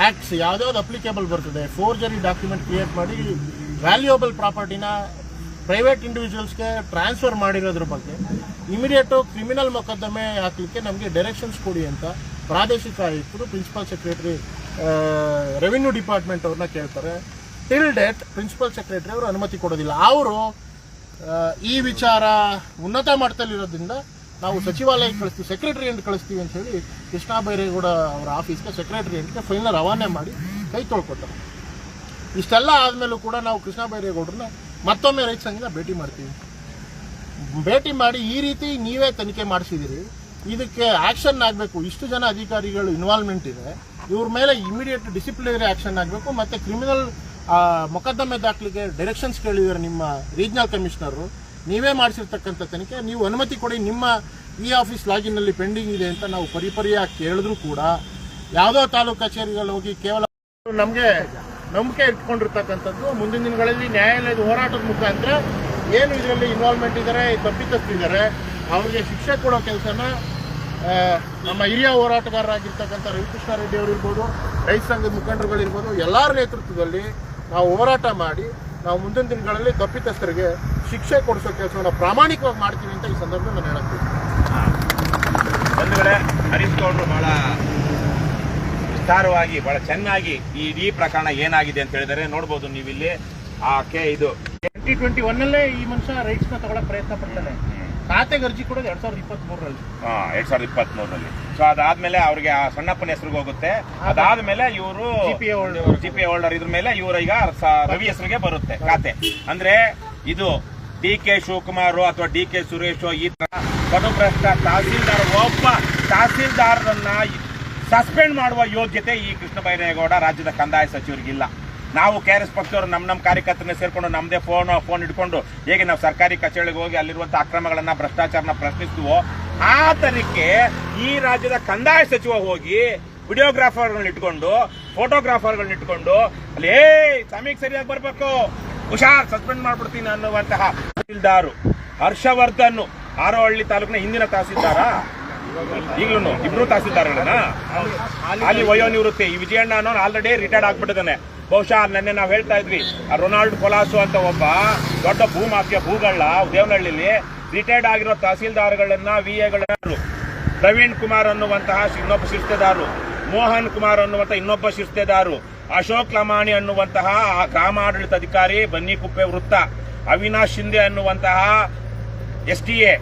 ಆಕ್ಟ್ಸ್ ಯಾವ್ದಾವ್ದು ಅಪ್ಲಿಕೇಬಲ್ ಬರ್ತದೆ, ಫೋರ್ಜರಿ ಡಾಕ್ಯುಮೆಂಟ್ ಕ್ರಿಯೇಟ್ ಮಾಡಿ ವ್ಯಾಲ್ಯೂಯಬಲ್ ಪ್ರಾಪರ್ಟಿನ ಪ್ರೈವೇಟ್ ಇಂಡಿವಿಜುವಲ್ಸ್ಗೆ ಟ್ರಾನ್ಸ್ಫರ್ ಮಾಡಿರೋದ್ರ ಬಗ್ಗೆ ಇಮಿಡಿಯೇಟು ಕ್ರಿಮಿನಲ್ ಮೊಕದ್ದಮೆ ಹಾಕಲಿಕ್ಕೆ ನಮಗೆ ಡೈರೆಕ್ಷನ್ಸ್ ಕೊಡಿ ಅಂತ ಪ್ರಾದೇಶಿಕ ಆಯುಕ್ತರು ಪ್ರಿನ್ಸಿಪಲ್ ಸೆಕ್ರೆಟರಿ ರೆವಿನ್ಯೂ ಡಿಪಾರ್ಟ್ಮೆಂಟ್ ಅವ್ರನ್ನ ಕೇಳ್ತಾರೆ. ಟಿಲ್ ಡೇಟ್ ಪ್ರಿನ್ಸಿಪಲ್ ಸೆಕ್ರೆಟರಿ ಅವರು ಅನುಮತಿ ಕೊಡೋದಿಲ್ಲ. ಅವರು ಈ ವಿಚಾರ ಉನ್ನತ ಮಟ್ಟದಲ್ಲಿರೋದ್ರಿಂದ ನಾವು ಸಚಿವಾಲಯಕ್ಕೆ ಕಳಿಸ್ತೀವಿ, ಸೆಕ್ರೆಟರಿ ಅಂತ ಕಳಿಸ್ತೀವಿ ಅಂತ ಹೇಳಿ ಕೃಷ್ಣ ಬೈರೇಗೌಡ ಅವರ ಆಫೀಸ್ಗೆ ಸೆಕ್ರೆಟರಿ ಅಂತ ಫೈಲ್ನ ರವಾನೆ ಮಾಡಿ ಕೈ ತೊಳ್ಕೊತಾರೆ. ಇಷ್ಟೆಲ್ಲ ಆದಮೇಲೂ ಕೂಡ ನಾವು ಕೃಷ್ಣ ಬೈರೇಗೌಡರನ್ನ ಮತ್ತೊಮ್ಮೆ ರೈತ ಸಂಘದಿಂದ ಭೇಟಿ ಮಾಡ್ತೀವಿ. ಭೇಟಿ ಮಾಡಿ ಈ ರೀತಿ ನೀವೇ ತನಿಖೆ ಮಾಡಿಸಿದಿರಿ, ಇದಕ್ಕೆ ಆಕ್ಷನ್ ಆಗಬೇಕು, ಇಷ್ಟು ಜನ ಅಧಿಕಾರಿಗಳು ಇನ್ವಾಲ್ವ್ಮೆಂಟ್ ಇದೆ, ಇವ್ರ ಮೇಲೆ ಇಮಿಡಿಯೇಟ್ ಡಿಸಿಪ್ಲಿನರಿ ಆಕ್ಷನ್ ಆಗಬೇಕು, ಮತ್ತು ಕ್ರಿಮಿನಲ್ ಮೊಕದ್ದಮೆ ದಾಖಲಿಗೆ ಡೈರೆಕ್ಷನ್ಸ್ ಕೇಳಿದ್ದಾರೆ ನಿಮ್ಮ ರೀಜನಲ್ ಕಮಿಷನರು. ನೀವೇ ಮಾಡಿಸಿರ್ತಕ್ಕಂಥ ತನಿಖೆ, ನೀವು ಅನುಮತಿ ಕೊಡಿ, ನಿಮ್ಮ ಈ ಆಫೀಸ್ ಲಾಗಿನ್ನಲ್ಲಿ ಪೆಂಡಿಂಗ್ ಇದೆ ಅಂತ ನಾವು ಪರಿಪರಿಯಾಗಿ ಕೇಳಿದ್ರು ಕೂಡ ಯಾವುದೋ ತಾಲೂಕು ಕಚೇರಿಗಳು ಹೋಗಿ ಕೇವಲ ನಮಗೆ ನಂಬಿಕೆ ಇಟ್ಕೊಂಡಿರ್ತಕ್ಕಂಥದ್ದು. ಮುಂದಿನ ದಿನಗಳಲ್ಲಿ ನ್ಯಾಯಾಲಯದ ಹೋರಾಟದ ಮುಖಾಂತರ ಏನು ಇದರಲ್ಲಿ ಇನ್ವಾಲ್ವ್ಮೆಂಟ್ ಇದ್ದಾರೆ, ತಪ್ಪಿತಸ್ಥರಿದ್ದಾರೆ, ಅವ್ರಿಗೆ ಶಿಕ್ಷೆ ಕೊಡೋ ಕೆಲಸನ ನಮ್ಮ ಹಿರಿಯ ಹೋರಾಟಗಾರರಾಗಿರ್ತಕ್ಕಂಥ ರವಿಕೃಷ್ಣ ರೆಡ್ಡಿ ಅವರು ಇರ್ಬೋದು, ರೈತ ಸಂಘದ ಮುಖಂಡರುಗಳಿರ್ಬೋದು, ಎಲ್ಲರ ನೇತೃತ್ವದಲ್ಲಿ ನಾವು ಹೋರಾಟ ಮಾಡಿ ನಾವು ಮುಂದಿನ ದಿನಗಳಲ್ಲಿ ತಪ್ಪಿತಸ್ಥರಿಗೆ ಶಿಕ್ಷೆ ಕೊಡಿಸೋ ಕೆಲಸವನ್ನು ಪ್ರಾಮಾಣಿಕವಾಗಿ ಮಾಡ್ತೀವಿ ಅಂತ ಈ ಸಂದರ್ಭದಲ್ಲಿ ನಾನು ಹೇಳಕ್ತೀನಿ. ಒಂದು ವೇಳೆ ಹರೀಶ್ ಗೌಡರು ಬಹಳ ವಿಸ್ತಾರವಾಗಿ ಬಹಳ ಚೆನ್ನಾಗಿ ಈ ಇಡೀ ಪ್ರಕರಣ ಏನಾಗಿದೆ ಅಂತ ಹೇಳಿದರೆ ನೋಡ್ಬೋದು ನೀವಿಲ್ಲಿ. ಇದು 2021 ಈ ಮನುಷ್ಯ ರೈಟ್ಸ್ ನ ತಗೊಳಕ್ ಪ್ರಯತ್ನ ಪಡ್ತಾನೆ. ಖಾತೆಗೆ ಅರ್ಜಿ ಕೊಡೋದು 2023ರಲ್ಲಿ. 2023ರಲ್ಲಿ. ಸೊ ಅದಾದ್ಮೇಲೆ ಅವ್ರಿಗೆ ಆ ಸಣ್ಣಪ್ಪನ ಹೆಸರಿಗೆ ಹೋಗುತ್ತೆ. ಅದಾದ್ಮೇಲೆ ಇವರು ಜಿಪಿಎ ಹೋಲ್ಡರ್ ಇದ್ರ ಮೇಲೆ ಇವರು ಈಗ ರವಿ ಹೆಸರಿಗೆ ಬರುತ್ತೆ ಖಾತೆ. ಅಂದ್ರೆ ಇದು ಡಿ.ಕೆ. ಶಿವಕುಮಾರ್ ಅಥವಾ ಡಿ.ಕೆ. ಸುರೇಶ್ ಈ ತರ ಕಡುಭ್ರಷ್ಟ ತಹಸೀಲ್ದಾರ್, ಒಬ್ಬ ತಹಸೀಲ್ದಾರರನ್ನ ಸಸ್ಪೆಂಡ್ ಮಾಡುವ ಯೋಗ್ಯತೆ ಈ ಕೃಷ್ಣ ಬೈರೇಗೌಡ ರಾಜ್ಯದ ಕಂದಾಯ ಸಚಿವರಿಗಿಲ್ಲ. ನಾವು KRS ಪಕ್ಷದವರು ನಮ್ಮ ಕಾರ್ಯಕರ್ತರನ್ನ ಸೇರ್ಕೊಂಡು ನಮ್ಮದೇ ಫೋನ್ ಇಟ್ಕೊಂಡು ಹೇಗೆ ನಾವು ಸರ್ಕಾರಿ ಕಚೇರಿಗೆ ಹೋಗಿ ಅಲ್ಲಿರುವಂಥ ಅಕ್ರಮಗಳನ್ನ, ಭ್ರಷ್ಟಾಚಾರನ ಪ್ರಶ್ನಿಸ್ತೀವೋ ಆ ತರಕ್ಕೆ ಈ ರಾಜ್ಯದ ಕಂದಾಯ ಸಚಿವ ಹೋಗಿ ವಿಡಿಯೋಗ್ರಾಫರ್ಗಳನ್ನ ಇಟ್ಕೊಂಡು, ಫೋಟೋಗ್ರಾಫರ್ಗಳನ್ನ ಇಟ್ಕೊಂಡು ಅಲ್ಲಿ ಸಮಯಕ್ಕೆ ಸರಿಯಾಗಿ ಬರ್ಬೇಕು, ಹುಷಾರ್ ಸಸ್ಪೆಂಡ್ ಮಾಡ್ಬಿಡ್ತೀನಿ ಅನ್ನುವಂತಹ ತಹಸೀಲ್ದಾರು ಹರ್ಷವರ್ಧನ್, ಹಾರೋಹಳ್ಳಿ ತಾಲೂಕಿನ ಹಿಂದಿನ ತಹಸೀಲ್ದಾರ, ಈಗಲೂ ಇಬ್ರು ತಹಸೀಲ್ದಾರ್ಗಳನ್ನ ಅಲ್ಲಿ ವಯೋನಿವೃತ್ತಿ. ಈ ವಿಜಯಣ್ಣ ಅನ್ನೋನು ಆಲ್ರೆಡಿ ರಿಟೈರ್ಡ್ ಆಗ್ಬಿಟ್ಟಿದ್ದಾನೆ. ಬಹುಶಃ ನೆನ್ನೆ ನಾವು ಹೇಳ್ತಾ ಇದ್ವಿ, ರೊನಾಲ್ಡ್ ಕೊಲಾಸು ಅಂತ ಒಬ್ಬ ದೊಡ್ಡ ಭೂಮಾಫಿಯಾ ಭೂಗಳ ದೇವನಹಳ್ಳಿಲಿ ರಿಟೈರ್ಡ್ ಆಗಿರೋ ತಹಸೀಲ್ದಾರ್ಗಳನ್ನ, VA ಪ್ರವೀಣ್ ಕುಮಾರ್ ಅನ್ನುವಂತಹ ಇನ್ನೊಬ್ಬ ಶಿರ್ಸ್ತೆದಾರು, ಮೋಹನ್ ಕುಮಾರ್ ಅನ್ನುವಂಥ ಇನ್ನೊಬ್ಬ ಶಿರ್ಸ್ತೆದಾರು, ಅಶೋಕ್ ಲಮಾಣಿ ಅನ್ನುವಂತಹ ಗ್ರಾಮಾಡಳಿತಾಧಿಕಾರಿ ಬನ್ನಿಕುಪ್ಪೆ ವೃತ್ತ, ಅವಿನಾಶ್ ಶಿಂದೆ ಅನ್ನುವಂತಹ STA,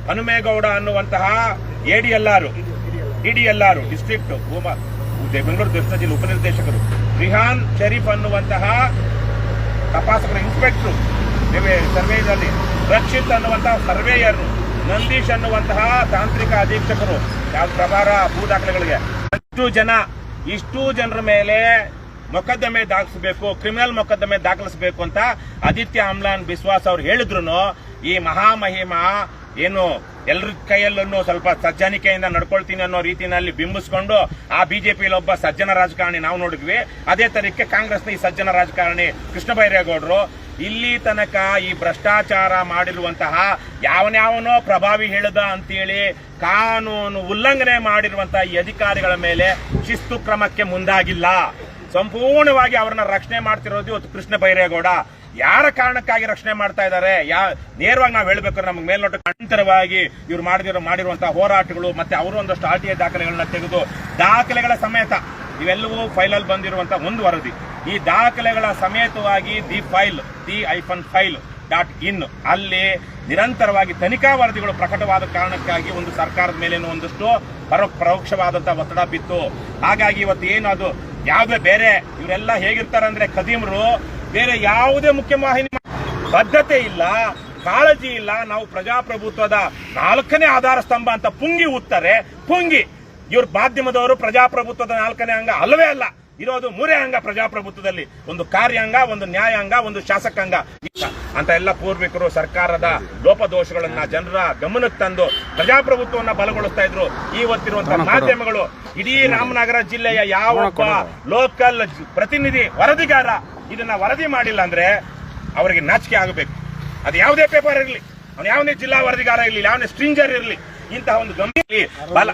ಹನುಮೇಗೌಡ ಅನ್ನುವಂತಹ DDLR ಡಿಸ್ಟ್ರಿಕ್ಟ್ ಬೆಂಗಳೂರು ದಕ್ಷಿಣ ಜಿಲ್ಲೆ ಉಪನಿರ್ದೇಶಕರು, ರಿಹಾನ್ ಶರೀಫ್ ಅನ್ನುವಂತಹ ತಪಾಸಕರ ಇನ್ಸ್ಪೆಕ್ಟರ್ ಸರ್ವೇದಲ್ಲಿ, ರಕ್ಷಿತ್ ಅನ್ನುವಂತಹ ಸರ್ವೇಯರ್, ನಂದೀಶ್ ಅನ್ನುವಂತಹ ತಾಂತ್ರಿಕ ಅಧೀಕ್ಷಕರು ಪ್ರಭಾರ ಭೂ ದಾಖಲೆಗಳಿಗೆ. ಇಷ್ಟು ಜನರ ಮೇಲೆ ಮೊಕದ್ದಮೆ ದಾಖಲಿಸಬೇಕು, ಕ್ರಿಮಿನಲ್ ಮೊಕದ್ದಮೆ ದಾಖಲಿಸಬೇಕು ಅಂತ ಆದಿತ್ಯ ಅಮ್ಲಾನ್ ಬಿಸ್ವಾಸ್ ಅವ್ರು ಹೇಳಿದ್ರು ಈ ಮಹಾಮಹಿಮ ಏನು ಎಲ್ಲರ ಕೈಯಲ್ಲೂ ಸ್ವಲ್ಪ ಸಜ್ಜನಿಕೆಯಿಂದ ನಡ್ಕೊಳ್ತೀನಿ ಅನ್ನೋ ರೀತಿಯಲ್ಲಿ ಬಿಂಬಿಸ್ಕೊಂಡು ಆ ಬಿಜೆಪಿಯಲ್ಲಿ ಒಬ್ಬ ಸಜ್ಜನ ರಾಜಕಾರಣಿ ನಾವು ನೋಡಿದ್ವಿ. ಅದೇ ತರಕ್ಕೆ ಕಾಂಗ್ರೆಸ್ನ ಈ ಸಜ್ಜನ ರಾಜಕಾರಣಿ ಕೃಷ್ಣ ಬೈರೇಗೌಡರು ಇಲ್ಲಿ ತನಕ ಈ ಭ್ರಷ್ಟಾಚಾರ ಮಾಡಿರುವಂತಹ ಯಾವನ್ಯಾವನೋ ಪ್ರಭಾವಿ ಹೇಳಿದ ಅಂತೇಳಿ ಕಾನೂನು ಉಲ್ಲಂಘನೆ ಮಾಡಿರುವಂತಹ ಈ ಅಧಿಕಾರಿಗಳ ಮೇಲೆ ಶಿಸ್ತು ಕ್ರಮಕ್ಕೆ ಮುಂದಾಗಿಲ್ಲ. ಸಂಪೂರ್ಣವಾಗಿ ಅವರನ್ನ ರಕ್ಷಣೆ ಮಾಡ್ತಿರೋದು ಇವತ್ತು ಕೃಷ್ಣ ಬೈರೇಗೌಡ. ಯಾರ ಕಾರಣಕ್ಕಾಗಿ ರಕ್ಷಣೆ ಮಾಡ್ತಾ ಇದ್ದಾರೆ, ನೇರವಾಗಿ ನಾವು ಹೇಳ್ಬೇಕಾದ್ರೆ ನಮ್ಗೆ ಮೇಲ್ನೋಟ ಅಂತರವಾಗಿ ಇವ್ರು ಮಾಡಿರುವಂತಹ ಹೋರಾಟಗಳು, ಮತ್ತೆ ಅವರು ಒಂದಷ್ಟು RTI ದಾಖಲೆಗಳನ್ನ ತೆಗೆದು ದಾಖಲೆಗಳ ಸಮೇತ ಇವೆಲ್ಲವೂ ಫೈಲಲ್ಲಿ ಬಂದಿರುವಂತಹ ಒಂದು ವರದಿ. ಈ ದಾಖಲೆಗಳ ಸಮೇತವಾಗಿ the-file.in ಅಲ್ಲಿ ನಿರಂತರವಾಗಿ ತನಿಖಾ ವರದಿಗಳು ಪ್ರಕಟವಾದ ಕಾರಣಕ್ಕಾಗಿ ಒಂದು ಸರ್ಕಾರದ ಮೇಲೇನು ಒಂದಷ್ಟು ಪರೋಕ್ಷವಾದಂತಹ ಒತ್ತಡ ಬಿತ್ತು. ಹಾಗಾಗಿ ಇವತ್ತು ಏನು ಅದು ಯಾವುದೇ ಬೇರೆ ಇವರೆಲ್ಲ ಹೇಗಿರ್ತಾರೆ ಅಂದ್ರೆ ಖದೀಮರು, ಬೇರೆ ಯಾವುದೇ ಮುಖ್ಯವಾಹಿನಿ ಬದ್ಧತೆ ಇಲ್ಲ, ಕಾಳಜಿ ಇಲ್ಲ. ನಾವು ಪ್ರಜಾಪ್ರಭುತ್ವದ 4ನೇ ಆಧಾರ ಸ್ತಂಭ ಅಂತ ಪುಂಗಿ ಊದ್ತಾರೆ. ಇವ್ರ ಮಾಧ್ಯಮದವರು ಪ್ರಜಾಪ್ರಭುತ್ವದ 4ನೇ ಅಂಗ ಅಲ್ಲವೇ ಅಲ್ಲ, ಇರೋದು 3 ಅಂಗ ಪ್ರಜಾಪ್ರಭುತ್ವದಲ್ಲಿ, ಒಂದು ಕಾರ್ಯಾಂಗ, ಒಂದು ನ್ಯಾಯಾಂಗ, ಒಂದು ಶಾಸಕಾಂಗ ಅಂತ ಎಲ್ಲ ಪೂರ್ವಿಕರು ಸರ್ಕಾರದ ಲೋಪದೋಷಗಳನ್ನ ಜನರ ಗಮನಕ್ಕೆ ತಂದು ಪ್ರಜಾಪ್ರಭುತ್ವವನ್ನ ಬಲಗೊಳಿಸ್ತಾ ಇದ್ರು. ಇವತ್ತಿರುವಂತಹ ಮಾಧ್ಯಮಗಳು ಇಡೀ ರಾಮನಗರ ಜಿಲ್ಲೆಯ ಯಾವ ಲೋಕಲ್ ಪ್ರತಿನಿಧಿ ವರದಿಗಾರ ಇದನ್ನ ವರದಿ ಮಾಡಿಲ್ಲ ಅಂದ್ರೆ ಅವರಿಗೆ ನಾಚಿಕೆ ಆಗಬೇಕು. ಅದು ಯಾವುದೇ ಪೇಪರ್ ಇರಲಿ, ಅವನು ಯಾವುದೇ ಜಿಲ್ಲಾ ವರದಿಗಾರ ಇರಲಿ, ಯಾವುದೇ ಸ್ಟ್ರಿಂಜರ್ ಇರಲಿ, ಇಂತಹ ಒಂದು ಗಂಭೀರ ಬಲ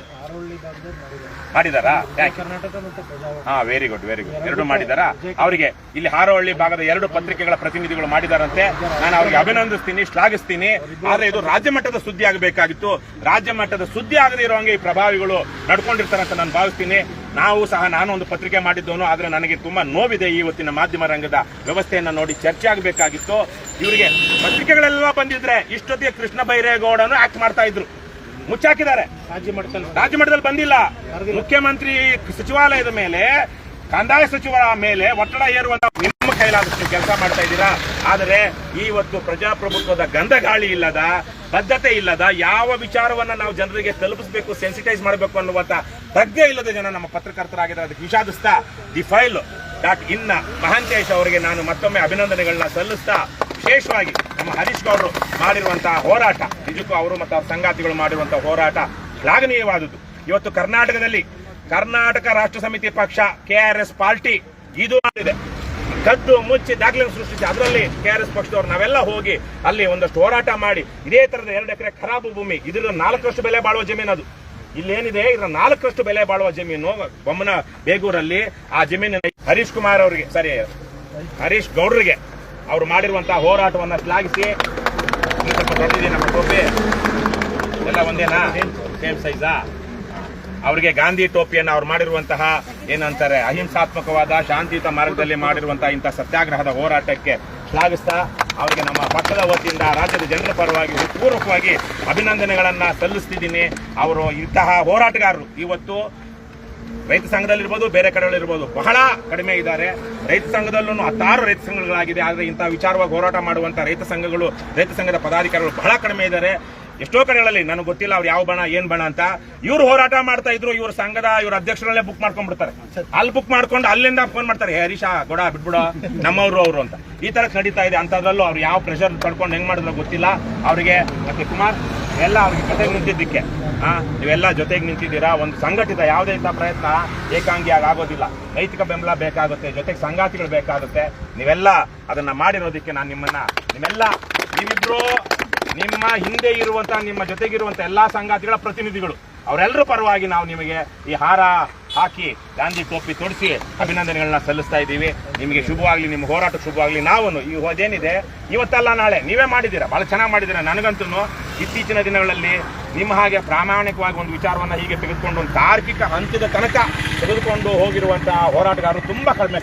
ಮಾಡಿದಾರಾ? ವೆರಿ ಗುಡ್ ಎರಡು ಮಾಡಿದಾರಾ? ಅವರಿಗೆ ಇಲ್ಲಿ ಹಾರೋಹಳ್ಳಿ ಭಾಗದ 2 ಪತ್ರಿಕೆಗಳ ಪ್ರತಿನಿಧಿಗಳು ಮಾಡಿದಾರಂತೆ. ನಾನು ಅವರಿಗೆ ಅಭಿನಂದಿಸ್ತೀನಿ, ಶ್ಲಾಘಿಸ್ತೀನಿ. ಆದ್ರೆ ಇದು ರಾಜ್ಯ ಮಟ್ಟದ ಸುದ್ದಿ ಆಗಬೇಕಾಗಿತ್ತು. ರಾಜ್ಯ ಮಟ್ಟದ ಸುದ್ದಿ ಆಗದೇ ಇರುವಂಗೆ ಈ ಪ್ರಭಾವಿಗಳು ನಡ್ಕೊಂಡಿರ್ತಾರಂತ ನಾನು ಭಾವಿಸ್ತೀನಿ. ನಾನು ಒಂದು ಪತ್ರಿಕೆ ಮಾಡಿದ್ದವನು, ಆದ್ರೆ ನನಗೆ ತುಂಬಾ ನೋವಿದೆ. ಇವತ್ತಿನ ಮಾಧ್ಯಮ ರಂಗದ ವ್ಯವಸ್ಥೆಯನ್ನ ನೋಡಿ ಚರ್ಚೆ ಆಗಬೇಕಾಗಿತ್ತು. ಇವರಿಗೆ ಪತ್ರಿಕೆಗಳೆಲ್ಲ ಬಂದಿದ್ರೆ ಇಷ್ಟೊತ್ತಿಗೆ ಕೃಷ್ಣ ಬೈರೇಗೌಡನು ಆಕ್ಟ್ ಮಾಡ್ತಾ ಇದ್ರು. ಮುಚ್ಚಾಕಿದ್ದಾರೆ. ರಾಜ್ಯ ಮಟ್ಟದಲ್ಲಿ ಬಂದಿಲ್ಲ. ಮುಖ್ಯಮಂತ್ರಿ ಸಚಿವಾಲಯದ ಮೇಲೆ ಕಂದಾಯ ಸಚಿವರ ಮೇಲೆ ಒತ್ತಡ ಹೇರುವಂತ ನಿಮ್ಮ ಕೈಲಾದಷ್ಟು ಕೆಲಸ ಮಾಡ್ತಾ ಇದ್ದೀರಾ. ಆದರೆ ಇವತ್ತು ಪ್ರಜಾಪ್ರಭುತ್ವದ ಗಂಧಗಾಳಿ ಇಲ್ಲದ, ಬದ್ಧತೆ ಇಲ್ಲದ, ಯಾವ ವಿಚಾರವನ್ನ ನಾವು ಜನರಿಗೆ ತಲುಪಿಸಬೇಕು, ಸೆನ್ಸಿಟೈಸ್ ಮಾಡಬೇಕು ಅನ್ನುವಂತ ಪ್ರಜ್ಞೆ ಇಲ್ಲದ ಜನ ನಮ್ಮ ಪತ್ರಕರ್ತರಾಗಿದ್ದಾರೆ. ಅದಕ್ಕೆ ವಿಷಾದಿಸ್ತಾ ದಿ ಫೈಲ್ .in ಮಹಾಂತೇಶ್ ಅವರಿಗೆ ನಾನು ಮತ್ತೊಮ್ಮೆ ಅಭಿನಂದನೆಗಳನ್ನ ಸಲ್ಲಿಸ್ತಾ, ವಿಶೇಷವಾಗಿ ನಮ್ಮ ಹರೀಶ್ ಗೌಡರು ಮಾಡಿರುವಂತಹ ಹೋರಾಟ, ನಿಜಕ್ಕೂ ಅವರು ಮತ್ತು ಅವರ ಸಂಗಾತಿಗಳು ಮಾಡಿರುವಂತಹ ಹೋರಾಟ ಶ್ಲಾಘನೀಯವಾದದ್ದು. ಇವತ್ತು ಕರ್ನಾಟಕದಲ್ಲಿ ಕರ್ನಾಟಕ ರಾಷ್ಟ್ರ ಸಮಿತಿ ಪಕ್ಷ KRS ಪಾರ್ಟಿ ಇದು ಮಾಡಿದೆ, ಕದ್ದು ಮುಚ್ಚಿ ದಾಖಲೆ ಸೃಷ್ಟಿಸಿ ಅದರಲ್ಲಿ KRS ಪಕ್ಷದವರು ನಾವೆಲ್ಲ ಹೋಗಿ ಅಲ್ಲಿ ಒಂದಷ್ಟು ಹೋರಾಟ ಮಾಡಿ ಇದೇ ತರದ 2 ಎಕರೆ ಖರಾಬು ಭೂಮಿ, ಇದರ 4ರಷ್ಟು ಬೆಲೆ ಬಾಳುವ ಜಮೀನು, ಅದು ಇಲ್ಲೇನಿದೆ ಇದರ 4ರಷ್ಟು ಬೆಲೆ ಬಾಳುವ ಜಮೀನು ಬೊಮ್ಮನ ಬೇಗೂರಲ್ಲಿ. ಆ ಜಮೀನಿನ ಹರೀಶ್ ಕುಮಾರ್ ಅವರಿಗೆ, ಹರೀಶ್ ಗೌಡ್ರಿಗೆ ಅವರು ಮಾಡಿರುವಂತಹ ಹೋರಾಟವನ್ನ ಶ್ಲಾಘಿಸಿ, ಸ್ವಲ್ಪ ದೊಡ್ಡದೇನಪ್ಪ ಟೋಪಿ ಎಲ್ಲ ಒಂದೇನಾ, ಸೇಮ್ ಸೈಜಾ, ಅವರಿಗೆ ಗಾಂಧಿ ಟೋಪಿಯನ್ನು ಅವ್ರು ಮಾಡಿರುವಂತಹ ಏನಂತಾರೆ ಅಹಿಂಸಾತ್ಮಕವಾದ ಶಾಂತಿಯುತ ಮಾರ್ಗದಲ್ಲಿ ಮಾಡಿರುವಂತಹ ಇಂತಹ ಸತ್ಯಾಗ್ರಹದ ಹೋರಾಟಕ್ಕೆ ಶ್ಲಾಘಿಸ್ತಾ ಅವರಿಗೆ ನಮ್ಮ ಪಕ್ಷದ ವತಿಯಿಂದ ರಾಜ್ಯದ ಜನರ ಪರವಾಗಿ ಪೂರ್ವಕವಾಗಿ ಅಭಿನಂದನೆಗಳನ್ನ ಸಲ್ಲಿಸ್ತಿದ್ದೀನಿ. ಅವರು ಇಂತಹ ಹೋರಾಟಗಾರರು ಇವತ್ತು ರೈತ ಸಂಘದಲ್ಲಿರ್ಬೋದು, ಬೇರೆ ಕಡೆಗಳಿರ್ಬೋದು, ಬಹಳ ಕಡಿಮೆ ಇದ್ದಾರೆ. ರೈತ ಸಂಘದಲ್ಲೂ 10 ರೈತ ಸಂಘಗಳಾಗಿದೆ. ಆದರೆ ಇಂತಹ ವಿಚಾರವಾಗಿ ಹೋರಾಟ ಮಾಡುವಂತ ರೈತ ಸಂಘದ ಪದಾಧಿಕಾರಿಗಳು ಬಹಳ ಕಡಿಮೆ ಇದ್ದಾರೆ. ಎಷ್ಟೋ ಕಡೆಗಳಲ್ಲಿ ನನಗೆ ಗೊತ್ತಿಲ್ಲ ಅವ್ರು ಯಾವ ಬಣ ಏನ್ ಬಣ ಅಂತ. ಇವ್ರು ಹೋರಾಟ ಮಾಡ್ತಾ ಇದ್ರು, ಇವ್ರ ಸಂಘದ ಇವ್ರ ಅಧ್ಯಕ್ಷರಲ್ಲೇ ಬುಕ್ ಮಾಡ್ಕೊಂಡ್ಬಿಡ್ತಾರೆ. ಅಲ್ಲಿ ಬುಕ್ ಮಾಡ್ಕೊಂಡು ಅಲ್ಲಿಂದ ಫೋನ್ ಮಾಡ್ತಾರೆ, ಹರೀಶ ಗೋಡ ಬಿಟ್ಬಿಡೋ ನಮ್ಮವರು ಅವರು ಅಂತ. ಈ ತರ ನಡೀತಾ ಇದೆ. ಅಂತದ್ರಲ್ಲೂ ಅವ್ರು ಯಾವ ಪ್ರೆಷರ್ ತಡ್ಕೊಂಡು ಹೆಂಗ್ ಮಾಡಿದ್ರು ಗೊತ್ತಿಲ್ಲ. ಅವರಿಗೆ ಮತ್ತೆ ಕುಮಾರ್ ಎಲ್ಲ ಅವ್ರಿಗೆ ಜೊತೆಗೆ ನಿಂತಿದ್ದಕ್ಕೆ ನೀವೆಲ್ಲ ಜೊತೆಗೆ ನಿಂತಿದ್ದೀರಾ. ಒಂದು ಸಂಘಟಿತ ಯಾವುದೇ ಇಂಥ ಪ್ರಯತ್ನ ಏಕಾಂಗಿಯಾಗಿ ಆಗೋದಿಲ್ಲ. ನೈತಿಕ ಬೆಂಬಲ ಬೇಕಾಗುತ್ತೆ, ಜೊತೆಗೆ ಸಂಗಾತಿಗಳು ಬೇಕಾಗುತ್ತೆ. ನೀವೆಲ್ಲ ಅದನ್ನ ಮಾಡಿರೋದಕ್ಕೆ ನಾನು ನಿಮ್ಮೆಲ್ಲ ನೀವಿಬ್ರು ನಿಮ್ಮ ಹಿಂದೆ ಇರುವಂತಹ ನಿಮ್ಮ ಜೊತೆಗಿರುವಂತಹ ಎಲ್ಲಾ ಸಂಗಾತಿಗಳ ಪ್ರತಿನಿಧಿಗಳು, ಅವರೆಲ್ಲರ ಪರವಾಗಿ ನಾವು ನಿಮಗೆ ಈ ಹಾರ ಹಾಕಿ ಗಾಂಧಿ ಟೋಪಿ ತೊಡಿಸಿ ಅಭಿನಂದನೆಗಳನ್ನ ಸಲ್ಲಿಸ್ತಾ ಇದ್ದೀವಿ. ನಿಮಗೆ ಶುಭವಾಗ್ಲಿ, ನಿಮ್ಮ ಹೋರಾಟ ಶುಭವಾಗ್ಲಿ. ನಾವು ಈ ಅದೇನಿದೆ ಇವತ್ತಲ್ಲ ನಾಳೆ ನೀವೇ ಮಾಡಿದ್ದೀರಾ, ಬಹಳ ಚೆನ್ನಾಗಿ ಮಾಡಿದ್ದೀರಾ. ನನಗಂತೂ ಇತ್ತೀಚಿನ ದಿನಗಳಲ್ಲಿ ನಿಮ್ಮ ಹಾಗೆ ಪ್ರಾಮಾಣಿಕವಾಗಿ ಒಂದು ವಿಚಾರವನ್ನ ಹೀಗೆ ತೆಗೆದುಕೊಂಡು ಒಂದು ತಾರ್ಕಿಕ ಹಂತದ ತನಕ ತೆಗೆದುಕೊಂಡು ಹೋಗಿರುವಂತಹ ಹೋರಾಟಗಾರರು ತುಂಬಾ ಕಡಿಮೆ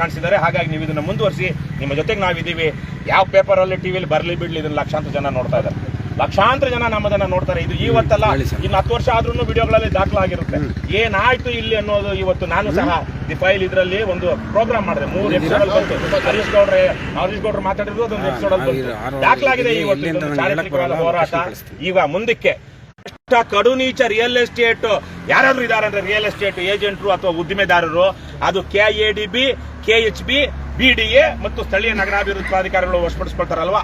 ಕಾಣಿಸಿದ್ದಾರೆ. ಹಾಗಾಗಿ ನೀವು ಇದನ್ನ ಮುಂದುವರಿಸಿ, ನಿಮ್ಮ ಜೊತೆಗೆ ನಾವಿದ್ದೀವಿ. ಯಾವ ಪೇಪರಲ್ಲಿ ಟಿವಿಯಲ್ಲಿ ಬರಲಿ ಬಿಡ್ಲಿ, ಇದನ್ನ ಲಕ್ಷಾಂತರ ಜನ ನೋಡ್ತಾ ಇದ್ದಾರೆ. ಲಕ್ಷಾಂತರ ಜನ ನಮ್ಮದನ್ನ ನೋಡ್ತಾರೆ. ಇದು ಇವತ್ತಲ್ಲ, ಇನ್ನು 10 ವರ್ಷ ಆದ್ರೂ ವಿಡಿಯೋಗಳಲ್ಲಿ ದಾಖಲಾಗಿರುತ್ತೆ. ಏನಾಯ್ತು ಇಲ್ಲಿ ಅನ್ನೋದು. ಇವತ್ತು ನಾನು ಸಹ ದಿ ಫೈಲ್ ಇದರಲ್ಲಿ ಒಂದು ಪ್ರೋಗ್ರಾಮ್ ಮಾಡಿದೆ, 3 ಎಪಿಸೋಡ್ ಬಂತು. ಹರೀಶ್ ಗೌಡ್ರು ಮಾತಾಡಿರೋದು ಅದೊಂದು ಎಪಿಸೋಡ್ ಅಲ್ಲಿ ಬಂತು, ದಾಖಲಾಗಿದೆ. ಇವತ್ತು ಚಾರಿತ್ರಿಕವಾದ ಹೋರಾಟ. ಈಗ ಮುಂದಕ್ಕೆ ಕಡು ನೀಚ ರಿಯಲ್ ಎಸ್ಟೇಟ್ ಯಾರಾದ್ರೂ ಇದಾರೆ ಅಂದ್ರೆ, ರಿಯಲ್ ಎಸ್ಟೇಟ್ ಏಜೆಂಟ್ರು ಅಥವಾ ಉದ್ದಿಮೆದಾರರು, ಅದು KADB, KHB, BDA ಮತ್ತು ಸ್ಥಳೀಯ ನಗರಾಭಿವೃದ್ಧಿ ಪ್ರಾಧಿಕಾರಗಳು ವಶಪಡಿಸಿಕೊಳ್ತಾರಲ್ವಾ